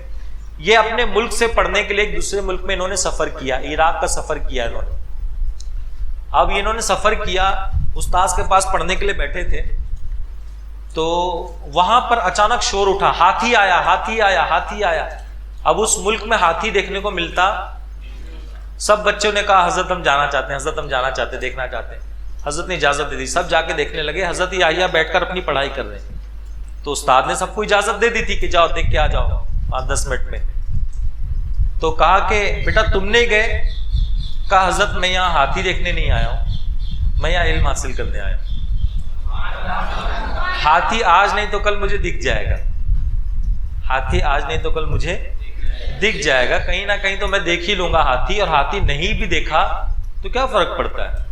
ये अपने मुल्क से पढ़ने के लिए एक दूसरे मुल्क में इन्होंने सफर किया, इराक का सफर किया इन्होंने। अब इन्होंने सफर किया, उस्ताद के पास पढ़ने के लिए बैठे थे, तो वहां पर अचानक शोर उठा, हाथी आया, हाथी आया, हाथी आया। अब उस मुल्क में हाथी देखने को मिलता, सब बच्चों ने कहा हजरत हम जाना चाहते हैं, हजरत हम जाना चाहते हैं, देखना चाहते हैं। हजरत ने इजाजत दे दी, सब जाके देखने लगे। हजरत याहिया बैठकर अपनी पढ़ाई कर रहे हैं, तो उस्ताद ने सबको इजाजत दे दी थी कि जाओ देख के आ जाओ 5-10 मिनट में। तो कहा कि बेटा तुमने गए? कहा हजरत मैं यहाँ हाथी देखने नहीं आया हूँ, मैं यहाँ इल्म हासिल करने आया हूँ। हाथी आज नहीं तो कल मुझे दिख जाएगा, हाथी आज नहीं तो कल मुझे दिख जाएगा, कहीं ना कहीं तो मैं देख ही लूंगा हाथी। और हाथी नहीं भी देखा तो क्या फर्क पड़ता है?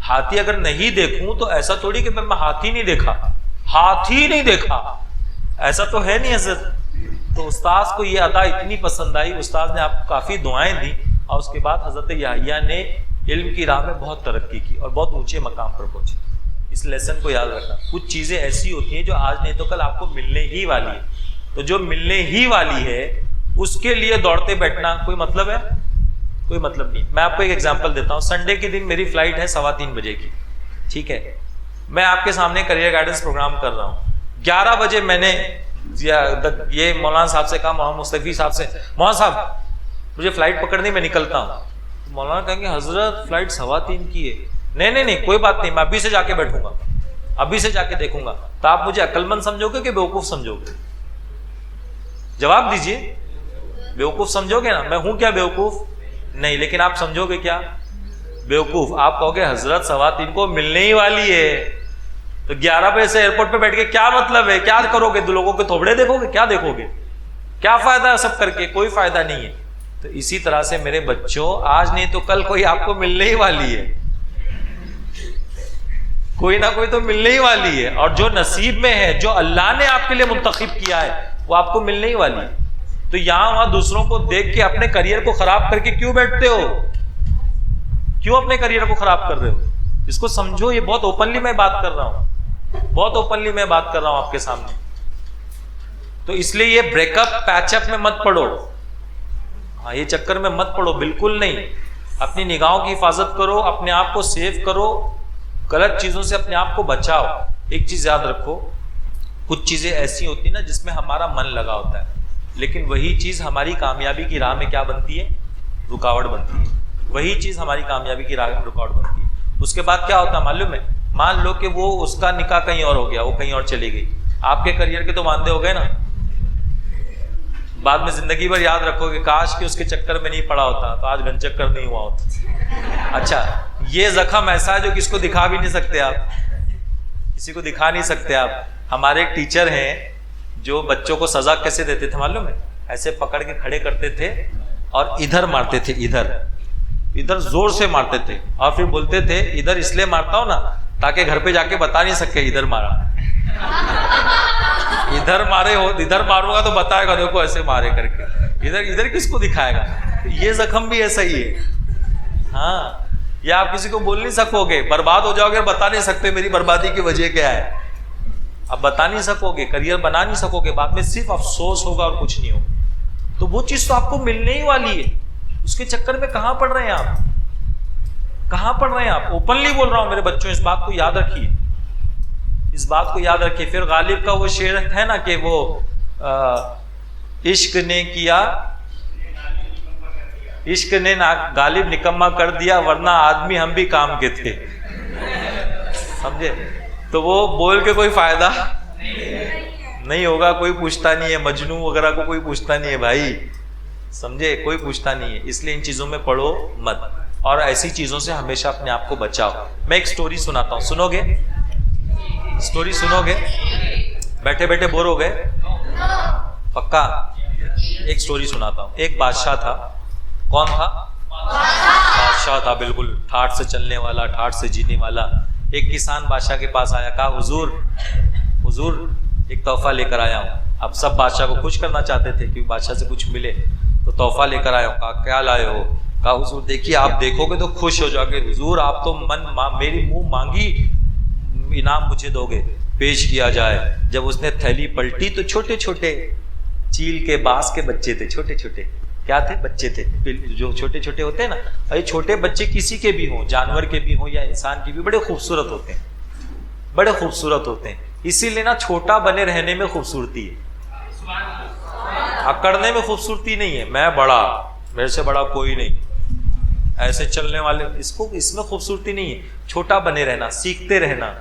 हाथी अगर नहीं देखूं तो ऐसा थोड़ी कि मैं हाथी नहीं देखा, हाथी नहीं देखा, ऐसा तो है नहीं हजरत। तो उस्ताद को ये अदा इतनी पसंद आई, उस्ताद ने आपको काफी दुआएं दी, और उसके बाद हजरत याहिया ने इल्म की राह में बहुत तरक्की की और बहुत ऊंचे मकाम पर पहुंचे। इस लेसन को याद रखना, कुछ चीजें ऐसी होती हैं जो आज नहीं तो कल आपको मिलने ही वाली है। तो जो मिलने ही वाली है उसके लिए दौड़ते बैठना कोई मतलब है? कोई मतलब नहीं। मैं आपको एक एग्जांपल देता हूं। संडे के दिन मेरी फ्लाइट है 3:15 बजे की, ठीक है। मैं आपके सामने करियर गाइडेंस प्रोग्राम कर रहा हूं। 11 बजे मैंने ये मौलाना साहब से कहा, मोहम्मद मुस्तफी साहब से, मौलाना साहब मुझे फ्लाइट पकड़नी, मैं निकलता हूँ। मौलाना कहेंगे हजरत फ्लाइट 3:15 की है। नहीं, कोई बात नहीं, मैं अभी से जाके बैठूंगा, अभी से जाके देखूंगा। तो आप मुझे अक्लमंद समझोगे कि बेवकूफ समझोगे? जवाब दीजिए, बेवकूफ समझोगे ना? मैं हूं क्या बेवकूफ? नहीं, लेकिन आप समझोगे क्या बेवकूफ? आप कहोगे हजरत 3:15 को मिलने ही वाली है, तो 11 बजे से एयरपोर्ट पे बैठ के क्या मतलब है? क्या करोगे? दो लोगों के थोबड़े देखोगे? क्या देखोगे? क्या फायदा है सब करके? कोई फायदा नहीं है। तो इसी तरह से मेरे बच्चों, आज नहीं तो कल कोई आपको मिलने ही वाली है, कोई ना कोई तो मिलने ही वाली है। और जो नसीब में है, जो अल्लाह ने आपके लिए मुंतखब किया है, वो आपको मिलने ही वाली है। तो यहां वहां दूसरों को देख के अपने करियर को खराब करके क्यों बैठते हो? क्यों अपने करियर को खराब कर रहे हो? इसको समझो। ये बहुत ओपनली मैं बात कर रहा हूं, बहुत ओपनली मैं बात कर रहा हूं आपके सामने। तो इसलिए ये ब्रेकअप पैचअप में मत पड़ो, हाँ, ये चक्कर में मत पड़ो, बिल्कुल नहीं। अपनी निगाहों की हिफाजत करो, अपने आप को सेव करो, गलत चीजों से अपने आप को बचाओ। एक चीज याद रखो, कुछ चीजें ऐसी होती है ना जिसमें हमारा मन लगा होता है, लेकिन वही चीज हमारी कामयाबी की राह में क्या बनती है? रुकावट बनती है। वही चीज हमारी कामयाबी की राह में रुकावट बनती है। उसके बाद क्या होता है मालूम है? मान लो कि वो उसका निकाह कहीं और हो गया, वो कहीं और चली गई, आपके करियर के तो वांदे हो गए ना। बाद में जिंदगी भर याद रखोगे काश कि उसके चक्कर में नहीं पड़ा होता तो आज घन चक्कर नहीं हुआ होता। अच्छा, ये जख्म ऐसा है जो किसको दिखा भी नहीं सकते आप, किसी को दिखा नहीं सकते आप। हमारे एक टीचर हैं जो बच्चों को सजा कैसे देते थे मालूम है? ऐसे पकड़ के खड़े करते थे और इधर मारते थे, इधर जोर से मारते थे, और फिर बोलते थे इधर इसलिए मारता हूं ना ताकि घर पे जाके बता नहीं सके इधर मारा। इधर मारे हो, इधर मारूंगा तो बताएगा देखो ऐसे मारे करके, इधर किसको दिखाएगा? ये जख्म भी ऐसा ही है। हाँ, या आप किसी को बोल नहीं सकोगे, बर्बाद हो जाओगे, बता नहीं सकते मेरी बर्बादी की वजह क्या है। अब बता नहीं सकोगे, करियर बना नहीं सकोगे, बाद में सिर्फ अफसोस होगा और कुछ नहीं होगा। तो वो चीज तो आपको मिलने ही वाली है, उसके चक्कर में कहां पड़ रहे हैं आप? कहां पड़ रहे हैं आप? ओपनली बोल रहा हूं मेरे बच्चों, इस बात को याद रखिए, इस बात को याद रखिए। फिर गालिब का वो शेर है ना कि वो इश्क ने किया, इश्क ने ना गालिब निकम्मा कर दिया, वरना आदमी हम भी काम के थे। समझे? तो वो बोल के कोई फायदा नहीं होगा, कोई पूछता नहीं है, मजनू वगैरह को कोई पूछता नहीं है भाई, समझे, कोई पूछता नहीं है। इसलिए इन चीजों में पढ़ो मत, और ऐसी चीजों से हमेशा अपने आप को बचाओ। मैं एक स्टोरी सुनाता हूँ, सुनोगे? स्टोरी सुनोगे? बैठे बैठे बोर हो गए? पक्का? एक स्टोरी सुनाता हूँ। एक बादशाह था। कौन था? बादशाह था, बिल्कुल ठाठ से चलने वाला, ठाठ से जीने वाला। एक किसान बादशाह के पास आया, कहा हुजूर एक तोहफा लेकर आया हूँ। अब सब बादशाह को खुश करना चाहते थे, क्योंकि बादशाह से कुछ मिले, तो तोहफा लेकर आया हूँ। कहा क्या लाए हो? कहा हुजूर देखिए, आप देखोगे तो खुश हो जाओगे। हुजूर आप तो मेरी मुंह मांगी इनाम मुझे दोगे। पेश किया जाए। जब उसने थैली पलटी तो छोटे छोटे चील के बांस के बच्चे थे, छोटे छोटे। क्या थे? बच्चे थे, जो छोटे छोटे होते हैं ना। अरे छोटे बच्चे किसी के भी हों, जानवर के भी हों या इंसान के भी, बड़े खूबसूरत होते हैं, बड़े खूबसूरत होते हैं। इसीलिए ना छोटा बने रहने में खूबसूरती है, अकड़ने में खूबसूरती नहीं है। मैं बड़ा, मेरे से बड़ा कोई नहीं, ऐसे चलने वाले, इसमें खूबसूरती नहीं है। छोटा बने रहना, सीखते रहना,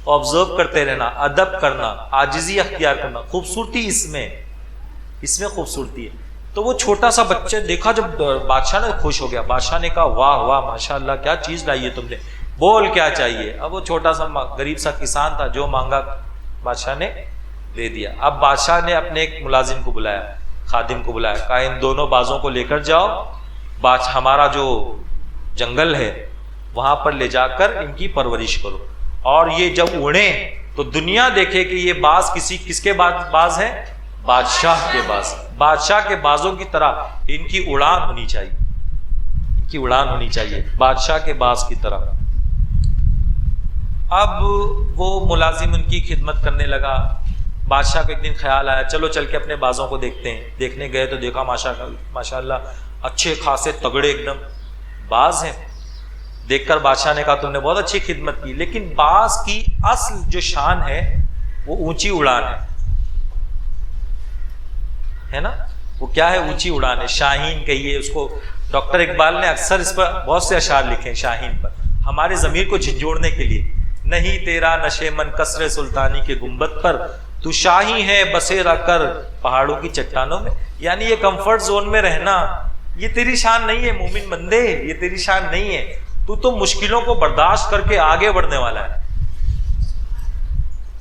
ऑब्जर्व करते रहना, अदब करना, आजिजी अख्तियार करना, खूबसूरती इसमें खूबसूरती है। तो वो छोटा सा बच्चे देखा, जब बादशाह ने खुश हो गया। बादशाह ने कहा वाह वाह माशाल्लाह, क्या चीज लाई है तुमने, बोल क्या चाहिए। अब वो छोटा सा गरीब सा किसान था, जो मांगा बादशाह ने दे दिया। अब बादशाह ने अपने एक मुलाजिम को बुलाया, खादिम को बुलाया, कहा इन दोनों बाजों को लेकर जाओ, हमारा जो जंगल है वहां पर ले जाकर इनकी परवरिश करो, और ये जब उड़े तो दुनिया देखे कि ये बाज किसके बाज है? बादशाह के बाज। बादशाह के बाजों की तरह इनकी उड़ान होनी चाहिए, इनकी उड़ान होनी चाहिए बादशाह के बाज की तरह। अब वो मुलाजिम उनकी खिदमत करने लगा। बादशाह को एक दिन ख्याल आया, चलो चल के अपने बाजों को देखते हैं। देखने गए तो देखा माशाल्लाह अच्छे खासे तगड़े एकदम बाज हैं। देखकर बादशाह ने कहा तुमने बहुत अच्छी खिदमत की, लेकिन बाज की असल जो शान है वो ऊंची उड़ान है ना। वो क्या है? ऊंची उड़ान है। शाहीन कहिए उसको। डॉक्टर इकबाल ने अक्सर इस पर बहुत से अशार लिखे हैं, शाहीन पर, हमारे जमीर को झिंझोड़ने के लिए। नहीं तेरा नशे मन कसरे सुल्तानी के गुंबद पर, तू शाही है बसेरा कर पहाड़ों की चट्टानों में। यानी ये कंफर्ट जोन में रहना ये तेरी शान नहीं है मोमिन बंदे, ये तेरी शान नहीं है। तू तो मुश्किलों को बर्दाश्त करके आगे बढ़ने वाला है,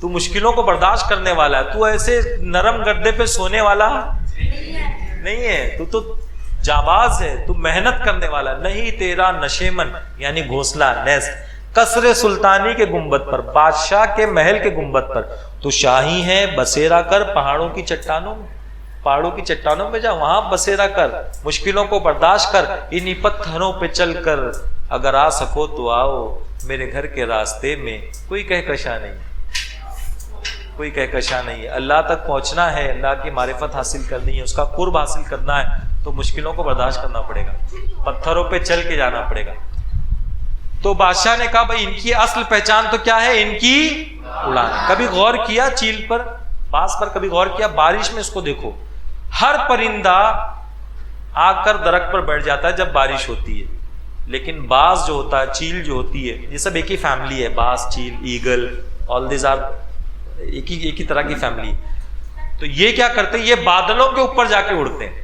तू मुश्किलों को बर्दाश्त करने वाला है। तू ऐसे नरम गद्दे पे सोने वाला नहीं है, तू तो जाबाज है, तू मेहनत करने वाला। नहीं तेरा नशेमन यानी घोंसला, नेस्ट, कसरे सुल्तानी के गुंबद पर, बादशाह के महल के गुंबद पर, तू शाही है बसेरा कर पहाड़ों की चट्टानों में। पहाड़ों की चट्टानों में जा, वहां बसेरा कर, मुश्किलों को बर्दाश्त कर, इन्हीं पत्थरों पे चल कर अगर आ सको तो आओ मेरे घर के रास्ते में। कोई कहकशा नहीं, कोई कहकशा नहीं है। अल्लाह तक पहुंचना है, अल्लाह की मारिफत हासिल करनी है, उसका कुर्ब हासिल करना है, तो मुश्किलों को बर्दाश्त करना पड़ेगा, पत्थरों पे चल के जाना पड़ेगा। तो बादशाह ने कहा भाई इनकी असल पहचान तो क्या है? इनकी उड़ान। कभी गौर किया चील पर, बाज पर कभी गौर किया? बारिश में इसको देखो, हर परिंदा आकर दरख्त पर बैठ जाता है जब बारिश होती है, लेकिन बाज जो होता है, चील जो होती है, ये सब एक ही फैमिली है। बाज, चील, ईगल, ऑल दिस आर एक ही तरह की फैमिली। तो ये क्या करते हैं? ये बादलों के ऊपर जाके उड़ते हैं।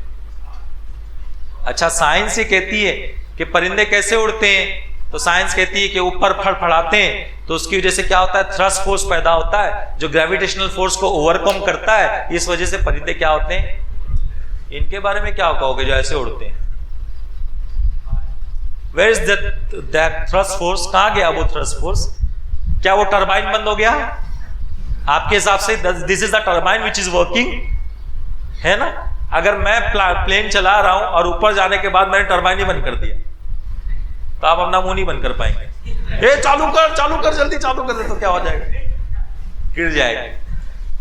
अच्छा, साइंस ये कहती है कि परिंदे कैसे उड़ते हैं, तो साइंस कहती है कि ऊपर फड़फड़ाते हैं तो उसकी वजह से क्या होता है? थ्रस्ट फोर्स पैदा होता है जो ग्रेविटेशनल फोर्स को ओवरकम करता है। इस वजह से परिंदे क्या होते हैं? इनके बारे में क्या कहोगे जो ऐसे उड़ते हैं? Where is that thrust force? कहां गया वो थ्रस्ट फोर्स? क्या वो टरबाइन बंद हो गया आपके हिसाब से? This is the turbine which is working, है ना। अगर मैं प्लेन चला रहा हूं और ऊपर जाने के बाद मैंने टरबाइन ही बंद कर दिया तो आप अपना मुंह नहीं बंद कर पाएंगे। ए चालू कर जल्दी चालू कर दे, तो क्या हो जाएगा? गिर जाएगा,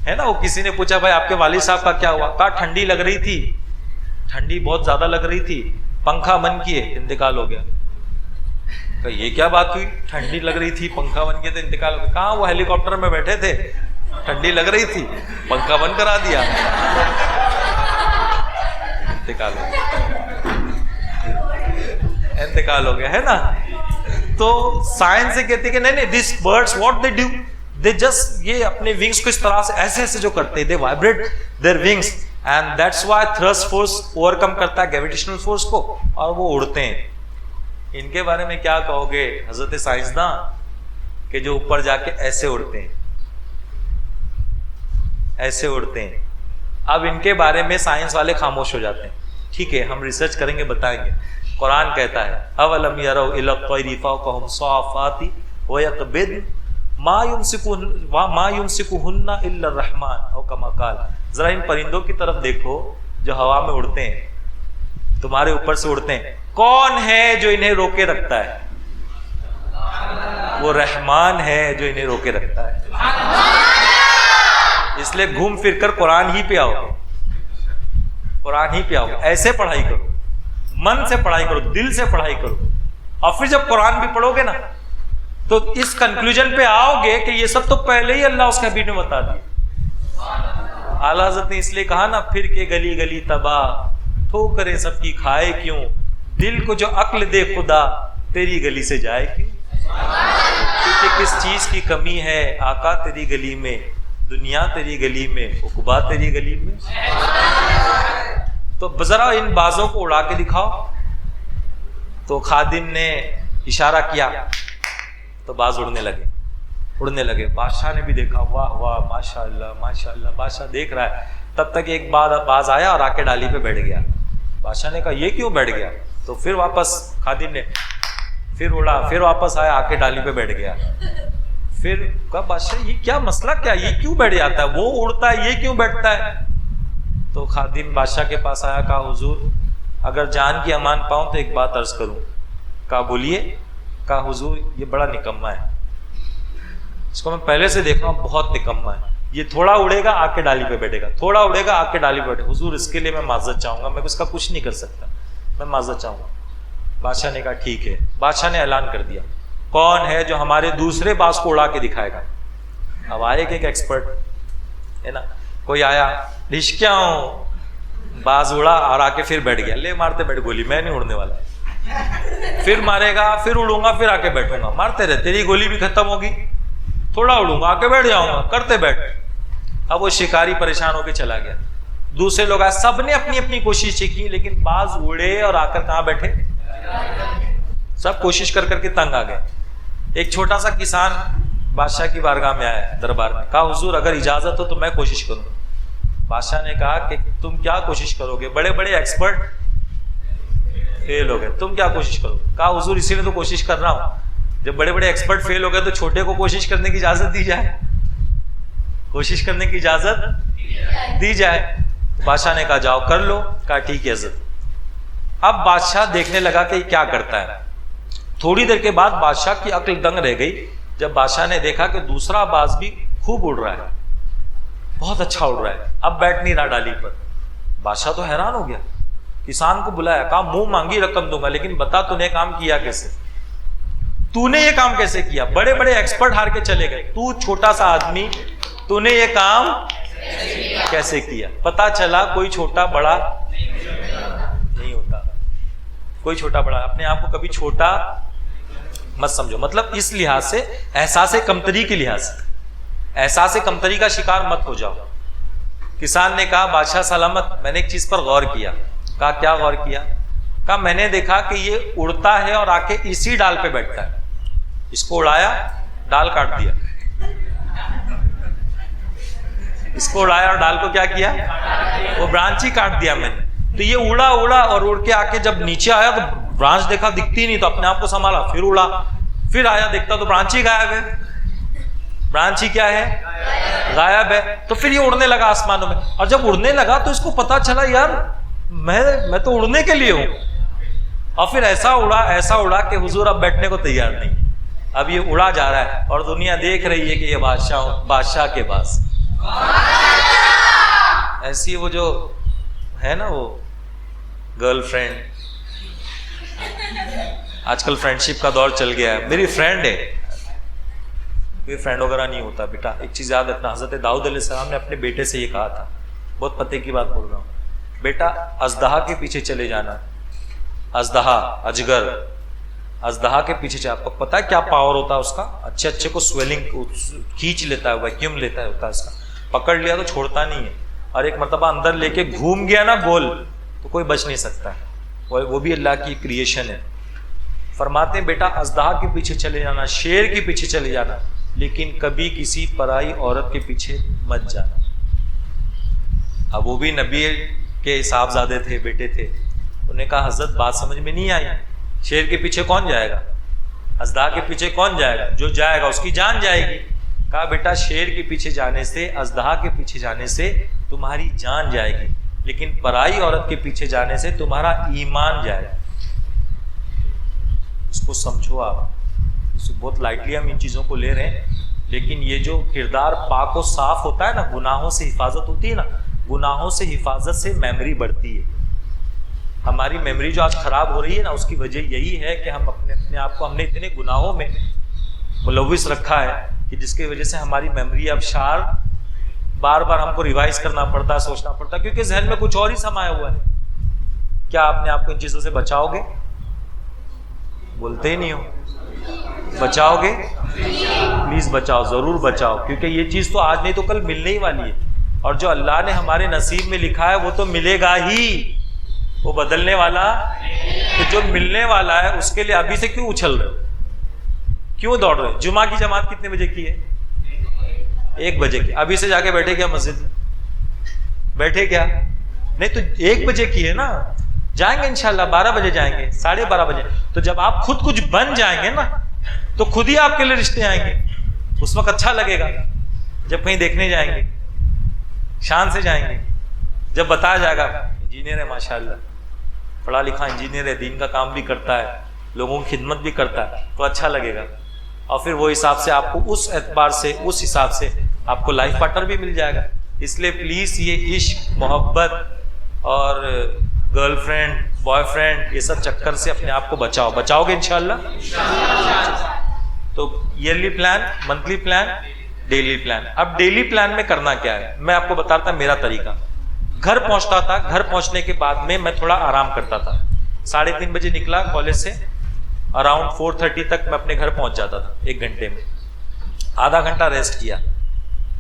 है ना। वो किसी ने पूछा भाई आपके वालिद साहब का क्या हुआ? कहा ठंडी लग रही थी, ठंडी बहुत ज्यादा लग रही थी, पंखा बंद किए इंतकाल हो गया। कहा ये क्या बात हुई? ठंडी लग रही थी, पंखा बंद किए तो इंतकाल हो गया। कहा वो हेलीकॉप्टर में बैठे थे, ठंडी लग रही थी, पंखा बंद करा दिया, इंतकाल हो गया, इंतकाल हो गया, है ना। तो साइंस से कहती है कि नहीं, this birds what they do, they just ये अपने विंग्स को इस तरह से ऐसे ऐसे जो करते हैं, they vibrate their wings and that's why thrust force overcome करता है ग्रेविटेशनल फोर्स को और वो उड़ते हैं। इनके बारे में क्या कहोगे हजरत साइंसदान के जो ऊपर जाके ऐसे उड़ते हैं, ऐसे उड़ते हैं। अब इनके बारे में साइंस वाले खामोश हो जाते हैं। ठीक है, हम रिसर्च करेंगे, बताएंगे। कुरान कहता है अवलम यरौ इला तैरी फौकहुम साफाती व यक़बिद मा युमसिकुहुन्ना इल्ला रहमान औ कमा काल। जरा इन परिंदों की तरफ देखो जो हवा में उड़ते हैं, तुम्हारे ऊपर से उड़ते हैं। कौन है जो इन्हें रोके रखता है? वो रहमान है जो इन्हें रोके रखता है। इसलिए घूम फिर कर कुरान ही पे आओगे, कुरान ही पे आओगे। ऐसे पढ़ाई करो, मन से पढ़ाई करो, दिल से पढ़ाई करो, और फिर जब कुरान भी पढ़ोगे ना तो इस कंक्लूजन पे आओगे कि ये सब तो पहले ही अल्लाह उसके हबीब ने बता दिया। आला हज़रत ने इसलिए कहा ना, फिर के गली गली तबाह ठोकरें सबकी खाए क्यों, दिल को जो अक्ल दे खुदा तेरी गली से जाए क्यों। क्योंकि किस चीज की कमी है आका तेरी गली में, दुनिया तेरी गली में, उकबा तेरी गली में। तो जरा इन बाजों को उड़ा के दिखाओ। तो खादिम ने इशारा किया तो बाज उड़ने लगे, उड़ने लगे। बादशाह ने भी देखा, वाह वाह माशाअल्लाह माशाअल्लाह। बादशाह देख रहा है, तब तक एक बाज आया और आके डाली पे बैठ गया। बादशाह ने कहा ये क्यों बैठ गया? तो फिर वापस खादिम ने फिर उड़ा, फिर वापस आया, आके डाली पे बैठ गया। फिर कहा बादशाह ये क्या मसला, क्या ये क्यों बैठ जाता है, वो उड़ता है ये क्यों बैठता है? तो खादिम बादशाह के पास आया, कहा हुजूर अगर जान की अमान पाऊं तो एक बात अर्ज करूं। कहा बोलिए। कहा हुजूर ये बड़ा निकम्मा है, इसको मैं पहले से देख रहा हूं, बहुत निकम्मा है। ये थोड़ा उड़ेगा आके डाली पे बैठेगा, थोड़ा उड़ेगा आके डाली पे बैठेगा। हुजूर इसके लिए मैं माजरत चाहूंगा, मैं इसका कुछ नहीं कर सकता, मैं माजरत चाहूंगा। बादशाह ने कहा ठीक है। बादशाह ने ऐलान कर दिया कौन है जो हमारे दूसरे बाज को उड़ा के दिखाएगा। अब आए एक एक्सपर्ट है ना, कोई आया, रिश्क्याओं, बाज उड़ा और आके फिर बैठ गया। ले मारते बैठ गोली, मैं नहीं उड़ने वाला। फिर मारेगा, फिर उड़ूंगा, फिर आके बैठूंगा। मारते रहे, तेरी गोली भी खत्म होगी, थोड़ा उड़ूंगा आके बैठ जाऊंगा, करते बैठ। अब वो शिकारी परेशान होके चला गया। दूसरे लोग आए, सबने अपनी अपनी कोशिश की, लेकिन बाज उड़े और आकर कहां बैठे? सब कोशिश कर करके तंग आ गए। एक छोटा सा किसान बादशाह की बारगाह में आया, दरबार में। कहा हुजूर अगर इजाजत हो तो मैं कोशिश करूं। बादशाह ने कहा कि तुम क्या कोशिश करोगे, बड़े बड़े एक्सपर्ट फेल हो गए, तुम क्या कोशिश करोगे? कहा हुजूर इसीलिए तो कोशिश कर रहा हूं, जब बड़े बड़े एक्सपर्ट फेल हो गए तो छोटे को कोशिश करने की इजाजत दी जाए, कोशिश करने की इजाजत दी जाए। बादशाह ने कहा जाओ कर लो। कहा ठीक है इज्जत। अब बादशाह देखने लगा कि क्या करता है। थोड़ी देर के बाद बादशाह की अक्ल दंग रह गई जब बादशाह ने देखा कि दूसरा बाज भी खूब उड़ रहा है, बहुत अच्छा उड़ रहा है, अब बैठ नहीं रहा डाली पर। बादशाह तो हैरान हो गया, किसान को बुलाया, कहा मुंह मांगी रकम दूंगा, लेकिन बता तूने काम किया कैसे, तूने ये काम कैसे किया? बड़े बड़े एक्सपर्ट हार के चले गए, तू छोटा सा आदमी, तूने ये काम कैसे किया? पता चला कोई छोटा बड़ा नहीं होता, कोई छोटा बड़ा, अपने आप को कभी छोटा मत समझो। मतलब इस लिहाज से, एहसास कमतरी के लिहाज से, एहसास कमतरी का शिकार मत हो जाओ। किसान ने कहा बादशाह सलामत, मैंने एक चीज पर गौर किया। कहा क्या गौर किया? कहा मैंने देखा कि ये उड़ता है और आके इसी डाल पे बैठता है। इसको उड़ाया, डाल काट दिया, इसको उड़ाया और डाल को क्या किया? वो ब्रांच ही काट दिया मैंने। तो ये उड़ा उड़ा और उड़ के आके जब नीचे आया तो ब्रांच देखा दिखती नहीं, तो अपने आप को संभाला, फिर उड़ा, फिर आया, देखता तो ब्रांच ही गायब है। ब्रांच ही क्या है? गायब है। तो फिर ये उड़ने लगा आसमानों में, और जब उड़ने लगा तो इसको पता चला यार मैं तो उड़ने के लिए हूं। और फिर ऐसा उड़ा कि हुजूर अब बैठने को तैयार नहीं, अब ये उड़ा जा रहा है और दुनिया देख रही है कि ये बादशाह के पास। ऐसी वो जो है ना, वो गर्लफ्रेंड, आजकल फ्रेंडशिप का दौर चल गया है। मेरी फ्रेंड है, कोई फ्रेंड वगैरह नहीं होता बेटा। एक चीज याद रखना, हजरत दाऊद अलैहिस्सलाम ने अपने बेटे से ये कहा था, बहुत पते की बात बोल रहा हूं, बेटा अजदहा के पीछे चले जाना, अजदहा अजगर, अजदहा के पीछे चले। आपको पता है क्या पावर होता है उसका? अच्छे अच्छे को स्वेलिंग खींच लेता है, वैक्यूम लेता है, होता है उसका। पकड़ लिया तो छोड़ता नहीं है, और एक मर्तबा अंदर लेके घूम गया ना गोल, तो कोई बच नहीं सकता है। वो भी अल्लाह की क्रिएशन है। फरमाते हैं बेटा अजदहा के पीछे चले जाना, शेर के पीछे चले जाना, लेकिन कभी किसी पराई औरत के पीछे मत जाना। अब वो भी नबी के साहबजादे थे, बेटे थे। उन्होंने कहा हजरत बात समझ में नहीं आई, शेर के पीछे कौन जाएगा, अजदहा के पीछे कौन जाएगा? जो जाएगा उसकी जान जाएगी। कहा बेटा शेर के पीछे जाने से, अजदहा के पीछे जाने से तुम्हारी जान जाएगी, लेकिन पराई औरत के पीछे जाने से तुम्हारा ईमान जाएगा। इसको समझो आप। इसको बहुत लाइटली हम इन चीज़ों को ले रहे हैं, लेकिन ये जो किरदार पाक और साफ होता है ना, गुनाहों से हिफाजत होती है ना, गुनाहों से हिफाजत से मेमोरी बढ़ती है। हमारी मेमोरी जो आज खराब हो रही है ना, उसकी वजह यही है कि हम अपने आप को हमने इतने गुनाहों में मुलविस रखा है कि जिसकी वजह से हमारी मेमोरी अब शार्प, बार बार हमको रिवाइज करना पड़ता है, सोचना पड़ता है, क्योंकि जहन में कुछ और ही समाया हुआ है। क्या आपने आपको इन चीज़ों से बचाओगे? बोलते ही नहीं हो। बचाओगे? प्लीज बचाओ, जरूर बचाओ, क्योंकि ये चीज तो आज नहीं तो कल मिलने ही वाली है। और जो अल्लाह ने हमारे नसीब में लिखा है वो तो मिलेगा ही, वो बदलने वाला। तो जो मिलने वाला है उसके लिए अभी से क्यों उछल रहे हो, क्यों दौड़ रहे हो? जुमा की जमात कितने बजे की है? 1 बजे की। अभी से जाके बैठे क्या मस्जिद? बैठे क्या? नहीं तो 1 बजे की है ना, जाएंगे इंशाल्लाह 12 बजे जाएंगे, 12:30 बजे। तो जब आप खुद कुछ बन जाएंगे ना, तो खुद ही आपके लिए रिश्ते आएंगे। उस वक्त अच्छा लगेगा जब कहीं देखने जाएंगे, शान से जाएंगे, जब बताया जाएगा इंजीनियर है माशाल्लाह, पढ़ा लिखा इंजीनियर है, दीन का काम भी करता है, लोगों की खिदमत भी करता है, तो अच्छा लगेगा। और फिर वो हिसाब से आपको उस एतबार से, उस हिसाब से आपको लाइफ पार्टनर भी मिल जाएगा। इसलिए प्लीज ये इश्क, मोहब्बत और गर्लफ्रेंड, बॉयफ्रेंड, ये सब चक्कर से अपने आप को बचाओ। बचाओगे इंशाल्लाह? तो yearly plan, monthly plan, daily plan. अब डेली प्लान में करना क्या है, मैं आपको बताता मेरा तरीका। घर पहुंचता था, घर पहुंचने के बाद में मैं थोड़ा आराम करता था। 3:30 बजे निकला कॉलेज से, अराउंड 4:30 तक मैं अपने घर पहुंच जाता था। 1 घंटे में आधा घंटा रेस्ट किया,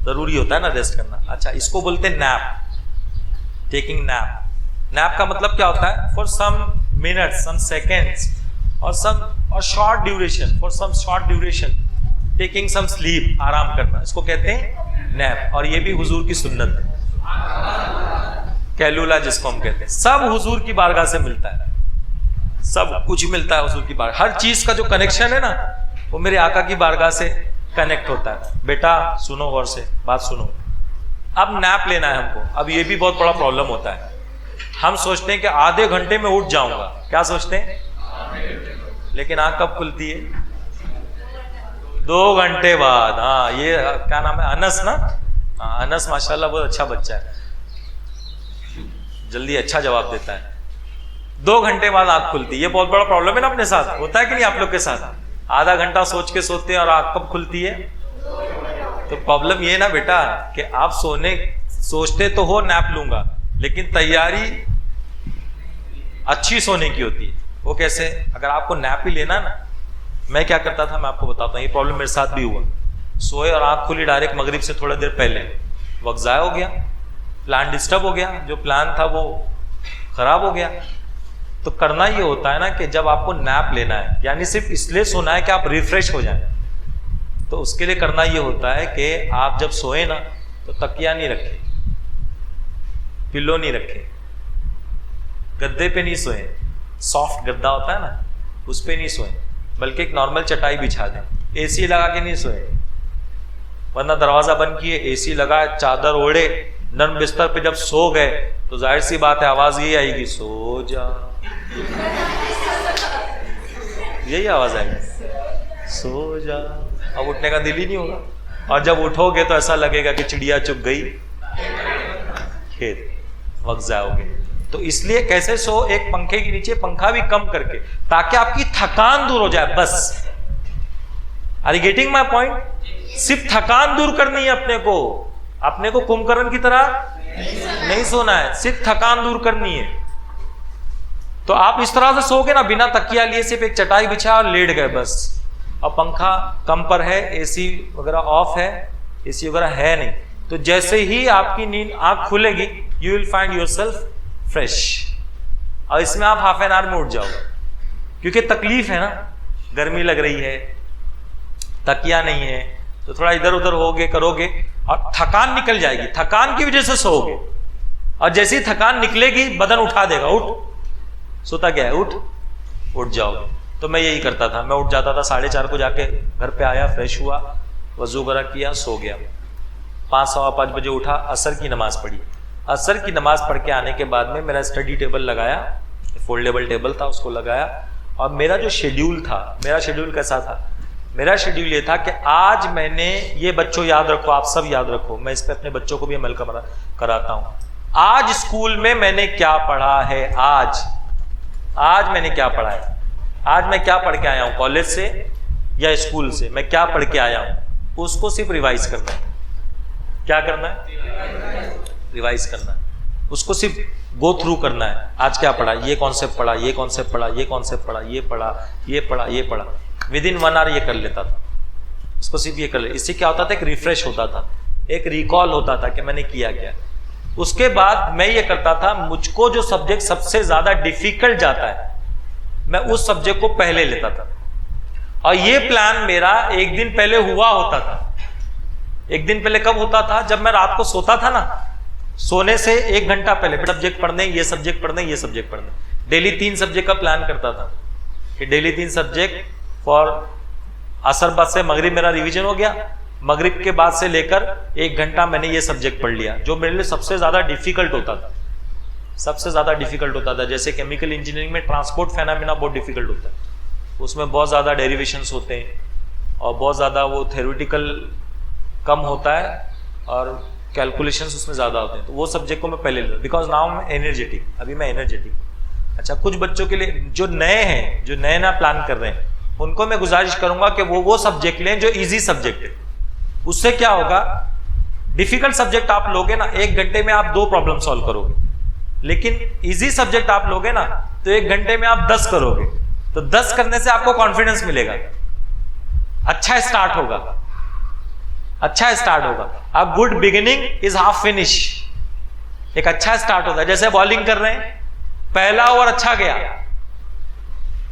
जरूरी होता है ना रेस्ट करना। अच्छा, इसको बोलते हैं नैप, टेकिंग नैप। नैप का मतलब क्या होता है? For some minutes, some seconds और short duration, for some short duration taking some sleep, आराम करना, इसको कहते हैं नैप। और ये भी हुजूर की सुन्नत है, कैलूला जिसको हम कहते हैं। सब हुजूर की बारगाह से मिलता है, सब कुछ मिलता है हुजूर की बारगाह। हर चीज का जो कनेक्शन है ना, वो मेरे आका की बारगाह से कनेक्ट होता है। बेटा सुनो गौर से, बात सुनो। अब नैप लेना है हमको। अब ये भी बहुत बड़ा प्रॉब्लम होता है। हम सोचते हैं कि आधे घंटे में उठ जाऊंगा, क्या सोचते हैं? लेकिन आंख कब खुलती है? 2 घंटे बाद। हाँ, ये क्या नाम है, अनस ना? हाँ, अनस माशाल्लाह बहुत अच्छा बच्चा है, जल्दी अच्छा जवाब देता है। 2 घंटे बाद आंख खुलती है। ये बहुत बड़ा प्रॉब्लम है ना अपने साथ। होता है कि नहीं आप लोग के साथ? आधा घंटा सोच के सोते हैं और आंख कब खुलती है? तो प्रॉब्लम ये ना बेटा कि आप सोचते तो हो नैप लूंगा, लेकिन तैयारी अच्छी सोने की होती है। वो कैसे? अगर आपको नैप ही लेना ना, मैं क्या करता था मैं आपको बताता हूँ। ये प्रॉब्लम मेरे साथ भी हुआ। सोए और आंख खुली डायरेक्ट मगरिब से थोड़ा देर पहले, वक्त ज़ाया हो गया, प्लान डिस्टर्ब हो गया, जो प्लान था वो खराब हो गया। तो करना ये होता है ना कि जब आपको नैप लेना है, यानी सिर्फ इसलिए सोना है कि आप रिफ्रेश हो जाए, तो उसके लिए करना ये होता है कि आप जब सोए ना, तो तकिया नहीं रखें, पिल्लो नहीं रखें, गद्दे पे नहीं सोए, सॉफ्ट गद्दा होता है ना, उस पे नहीं सोए, बल्कि एक नॉर्मल चटाई बिछा दें। एसी लगा के नहीं सोए, वरना दरवाजा बंद किए, एसी लगा, चादर ओढ़े, नर्म बिस्तर पे जब सो गए तो जाहिर सी बात है आवाज ये आएगी, सो जा, यही आवाज आएगी, सो जा। अब उठने का दिल ही नहीं होगा, और जब उठोगे तो ऐसा लगेगा कि चिड़िया चुग गई खेत, वक्त जाओगे। तो इसलिए कैसे सो, एक पंखे के नीचे, पंखा भी कम करके, ताकि आपकी थकान दूर हो जाए। बस, are you getting my point? सिर्फ थकान दूर करनी है अपने को कुंभकर्ण की तरह नहीं सोना है, सिर्फ थकान दूर करनी है। तो आप इस तरह से सोगे ना, बिना तकिया लिए सिर्फ एक चटाई बिछा और लेट गए बस, और पंखा कम पर है, एसी वगैरह ऑफ है, एसी वगैरह है नहीं, तो जैसे ही आपकी नींद आंख खुलेगी you will find yourself fresh, और इसमें आप हाफ एन आवर में उठ जाओगे, क्योंकि तकलीफ है ना, गर्मी लग रही है, तकिया नहीं है, तो थोड़ा इधर उधर होगे करोगे और थकान निकल जाएगी, थकान की वजह से सोओगे, और जैसे ही थकान निकलेगी बदन उठा देगा, उठ सोता क्या है, उठ जाओगे। तो मैं यही करता था, मैं उठ जाता था 4:30 को, जाके घर पे आया, फ्रेश हुआ, वजू वगैरह किया, सो गया। 5 सवा 5 बजे उठा, असर की नमाज पढ़ी। असर की नमाज पढ़ के आने के बाद में मेरा स्टडी टेबल लगाया, फोल्डेबल टेबल था, उसको लगाया, और मेरा जो शेड्यूल था, मेरा शेड्यूल कैसा था, मेरा शेड्यूल ये था कि आज मैंने ये, बच्चों याद रखो, आप सब याद रखो, मैं इस पर अपने बच्चों को भी अमल कराता हूँ, आज स्कूल में मैंने क्या पढ़ा है, आज मैंने क्या पढ़ा है, आज मैं क्या पढ़ के आया हूँ कॉलेज से या स्कूल से, मैं क्या पढ़ के आया हूँ, उसको सिर्फ रिवाइज करना है। क्या करना है? रिवाइज करना है, उसको सिर्फ गो थ्रू करना है। आज क्या पढ़ा, ये कॉन्सेप्ट पढ़ा, ये कॉन्सेप्ट पढ़ा, ये कॉन्सेप्ट पढ़ा, ये पढ़ा, ये पढ़ा, ये पढ़ा, विदिन 1 आवर ये कर लेता था, इसको सिर्फ ये कर ले। इससे क्या होता था, एक रिफ्रेश होता था, एक रिकॉल होता था कि मैंने किया क्या। उसके बाद मैं ये करता था, मुझको जो सब्जेक्ट सबसे ज्यादा डिफिकल्ट जाता है मैं उस सब्जेक्ट को पहले लेता था, और ये प्लान मेरा एक दिन पहले हुआ होता था। एक दिन पहले कब होता था, जब मैं रात को सोता था ना, सोने से 1 घंटा पहले सब्जेक्ट पढ़ने, ये सब्जेक्ट पढ़ने, ये सब्जेक्ट पढ़ने, डेली 3 सब्जेक्ट का प्लान करता था कि डेली 3 सब्जेक्ट फॉर असर बाद से मगरिब मेरा रिवीजन हो गया, मगरिब के बाद से लेकर 1 घंटा मैंने ये सब्जेक्ट पढ़ लिया, जो मेरे लिए सबसे ज्यादा डिफिकल्ट होता था, सबसे ज्यादा डिफिकल्ट होता था। जैसे केमिकल इंजीनियरिंग में ट्रांसपोर्ट फेनोमेना बहुत डिफिकल्ट होता है, उसमें बहुत ज्यादा डेरिवेशंस होते हैं और बहुत ज्यादा वो थ्योरेटिकल कम होता है और कैलकुलेशंस उसमें ज्यादा होते हैं, तो वो सब्जेक्ट को मैं पहले लेता, बिकॉज नाउ मैं एनर्जेटिक, अभी मैं एनर्जेटिक। अच्छा, कुछ बच्चों के लिए जो नए हैं, जो नए ना प्लान कर रहे हैं, उनको मैं गुजारिश करूंगा कि वो सब्जेक्ट लें जो इजी सब्जेक्ट है। उससे क्या होगा, डिफिकल्ट सब्जेक्ट आप लोगे ना, 1 घंटे में आप 2 प्रॉब्लम सॉल्व करोगे, लेकिन इजी सब्जेक्ट आप लोगे ना तो 1 घंटे में आप 10 करोगे, तो 10 करने से आपको कॉन्फिडेंस मिलेगा, अच्छा स्टार्ट होगा, अच्छा स्टार्ट होगा। A good beginning is half finish, एक अच्छा स्टार्ट होता है। जैसे बॉलिंग कर रहे हैं, पहला ओवर अच्छा गया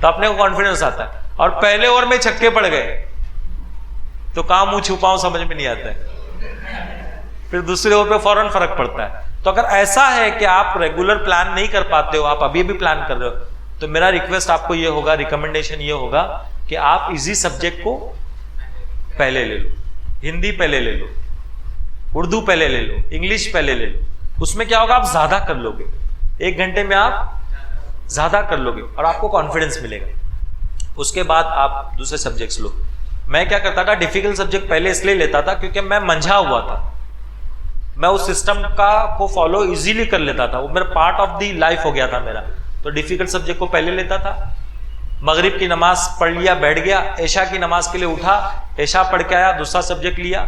तो अपने को कॉन्फिडेंस आता है, और पहले ओवर में छक्के पड़ गए तो कहां मुंह छुपाऊं समझ में नहीं आता है, फिर दूसरे ओवर पे फौरन फर्क पड़ता है। तो अगर ऐसा है कि आप रेगुलर प्लान नहीं कर पाते हो, आप अभी भी प्लान कर रहे हो, तो मेरा रिक्वेस्ट आपको ये होगा, रिकमेंडेशन ये होगा कि आप इजी सब्जेक्ट को पहले ले लो, हिंदी पहले ले लो, उर्दू पहले ले लो, इंग्लिश पहले ले लो। उसमें क्या होगा, आप ज्यादा कर लोगे, 1 घंटे में आप ज्यादा कर लोगे और आपको कॉन्फिडेंस मिलेगा। उसके बाद आप दूसरे सब्जेक्ट्स लो। मैं क्या करता था, डिफिकल्ट सब्जेक्ट पहले इसलिए लेता था क्योंकि मैं मंझा हुआ था, मैं उस सिस्टम को फॉलो इजीली कर लेता था, वो मेरा पार्ट ऑफ दी लाइफ हो गया था मेरा। तो डिफिकल्ट सब्जेक्ट को पहले लेता था, मगरिब की नमाज पढ़ लिया, बैठ गया, ऐशा की नमाज के लिए उठा, ऐशा पढ़ के आया, दूसरा सब्जेक्ट लिया,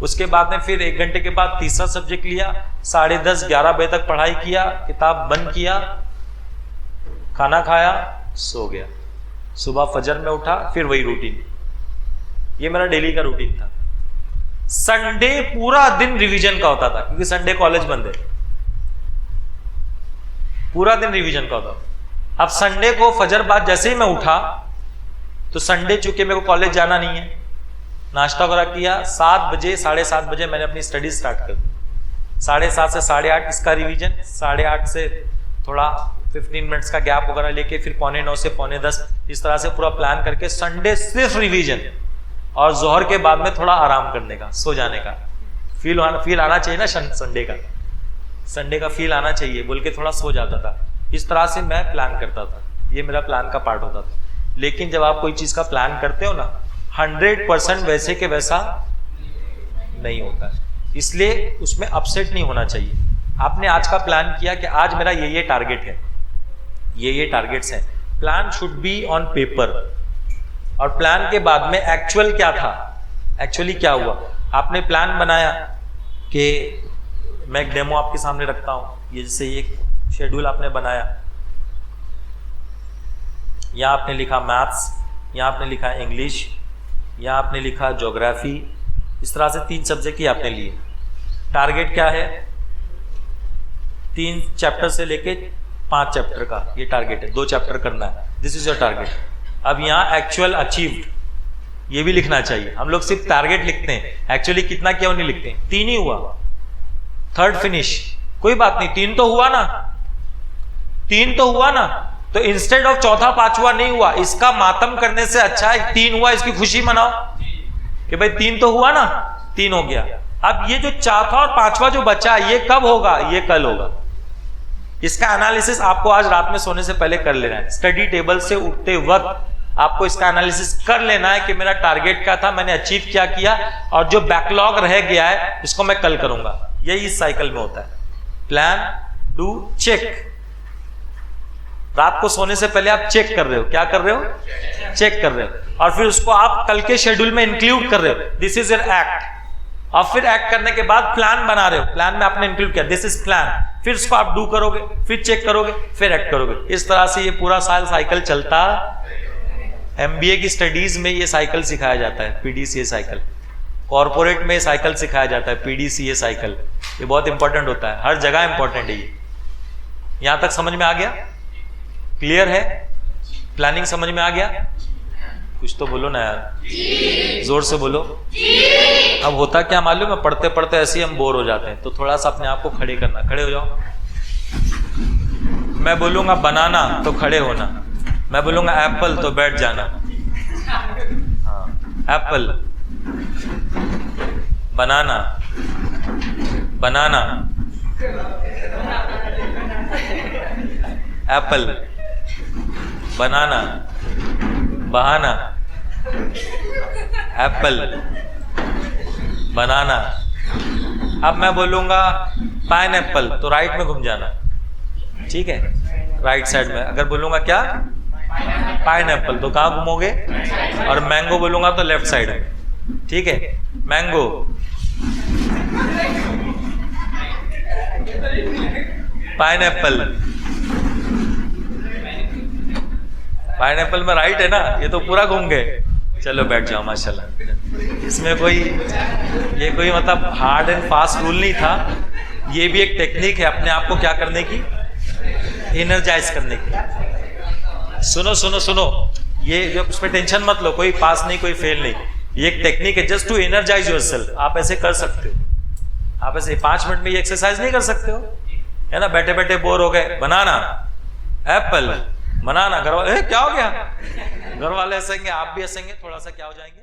उसके बाद में फिर 1 घंटे के बाद तीसरा सब्जेक्ट लिया, 10:30 11 बजे तक पढ़ाई किया, किताब बंद किया, खाना खाया, सो गया, सुबह फजर में उठा, फिर वही रूटीन। ये मेरा डेली का रूटीन था। संडे पूरा दिन रिवीजन का होता था क्योंकि संडे कॉलेज बंद है, पूरा दिन रिवीजन का होता था। अब संडे को फजर बाद जैसे ही मैं उठा, तो संडे चूंकि मेरे को कॉलेज जाना नहीं है, नाश्ता वगैरह किया, 7 बजे 7:30 बजे मैंने अपनी स्टडी स्टार्ट कर दी। 7:30 से 8:30 इसका रिवीजन, 8:30 से थोड़ा 15 मिनट्स का गैप वगैरह लेके फिर 9:45 से 9:45, इस तरह से पूरा प्लान करके संडे सिर्फ रिवीजन, और जोहर के बाद में थोड़ा आराम करने का, सो जाने का फील आना चाहिए ना, संडे का फील आना चाहिए बोल के थोड़ा सो जाता था। इस तरह से मैं प्लान करता था, ये मेरा प्लान का पार्ट होता था। लेकिन जब आप कोई चीज का प्लान करते हो ना, 100% वैसे के वैसा नहीं होता है, इसलिए उसमें अपसेट नहीं होना चाहिए। आपने आज का प्लान किया कि आज मेरा ये टारगेट है, ये टारगेट्स हैं, plan should be on paper, और प्लान के बाद में एक्चुअल क्या था, एक्चुअली क्या हुआ। आपने प्लान बनाया कि मैं एक डेमो आपके सामने रखता हूं, ये जैसे ये शेड्यूल आपने बनाया, यहाँ आपने लिखा मैथ्स, यहाँ आपने लिखा इंग्लिश, यहाँ आपने लिखा ज्योग्राफी। इस तरह से 3 सब्जेक्ट ही आपने लिए। टारगेट क्या है? 3 चैप्टर से लेके 5 चैप्टर का ये टारगेट है। 2 चैप्टर करना है, दिस इज योर टारगेट। अब यहाँ एक्चुअल अचीव्ड ये भी लिखना चाहिए। हम लोग सिर्फ टारगेट लिखते हैं, एक्चुअली कितना क्यों नहीं लिखते? 3 ही हुआ, 3rd फिनिश, कोई बात नहीं, 3 तो हुआ ना, 3 तो हुआ ना। तो इंस्टेड ऑफ चौथा पांचवा नहीं हुआ, इसका मातम करने से अच्छा है 3 हुआ, इसकी खुशी मनाओ कि भाई 3 तो हुआ ना, 3 हो गया। अब ये जो चौथा और पांचवा जो बचा ये कब होगा? ये कल होगा। इसका एनालिसिस आपको आज रात में सोने से पहले कर लेना है। स्टडी टेबल से उठते वक्त आपको इसका एनालिसिस कर लेना है कि मेरा टारगेट क्या था, मैंने अचीव क्या किया, और जो बैकलॉग रह गया है इसको मैं कल करूंगा। यही इस साइकिल में होता है, प्लान, डू, चेक। रात को सोने से पहले आप चेक कर रहे हो, क्या कर रहे हो? चेक कर रहे हो, और फिर उसको आप कल के शेड्यूल में इंक्लूड कर रहे हो, दिस इज योर एक्ट। और फिर एक्ट करने के बाद प्लान बना रहे हो, प्लान में आपने इंक्लूड किया, दिस इज प्लान। फिर उसको आप डू करोगे, फिर चेक करोगे, फिर एक्ट करोगे। इस तरह से ये पूरा साल साइकिल चलता। एमबीए की स्टडीज में ये साइकिल सिखाया जाता है, पीडीसीए साइकिल। कॉर्पोरेट में साइकिल सिखाया जाता है, पीडीसीए साइकिल। ये बहुत इंपॉर्टेंट होता है, हर जगह इंपॉर्टेंट है ये। यहां तक समझ में आ गया? क्लियर है? प्लानिंग समझ में आ गया? कुछ तो बोलो ना यार, जोर से बोलो। अब होता क्या मालूम है, पढ़ते पढ़ते ऐसे ही हम बोर हो जाते हैं, तो थोड़ा सा अपने आप को खड़े करना। खड़े हो जाओ। मैं बोलूंगा बनाना तो खड़े होना, मैं बोलूंगा एप्पल तो बैठ जाना। हाँ, एप्पल, बनाना, बनाना, एप्पल, बनाना, बहाना, एप्पल, बनाना। अब मैं बोलूंगा पाइनएप्पल तो राइट में घूम जाना, ठीक है, राइट साइड में। अगर बोलूंगा क्या पाइनएप्पल तो कहाँ घूमोगे? और मैंगो बोलूंगा तो लेफ्ट साइड में, ठीक है। मैंगो, पाइनएप्पल, पाइनएप्पल में राइट है ना, ये तो पूरा घूम गए। चलो बैठ जाओ, माशाल्लाह। इसमें कोई ये कोई मतलब हार्ड एंड फास्ट रूल नहीं था, ये भी एक टेक्निक है अपने आप को क्या करने की, एनर्जाइज करने की। सुनो सुनो सुनो, ये जो उसमें टेंशन मत लो, कोई पास नहीं कोई फेल नहीं, ये एक टेक्निक है जस्ट टू एनर्जाइज योरसेल्फ। आप ऐसे कर सकते हो, आप ऐसे 5 मिनट में ये एक्सरसाइज नहीं कर सकते हो, है ना। बैठे बैठे बोर हो गए, बनाना, एप्पल, बनाना। घर वाले क्या हो गया? घर वाले हंसेंगे, आप भी हंसेंगे, थोड़ा सा क्या हो जाएंगे।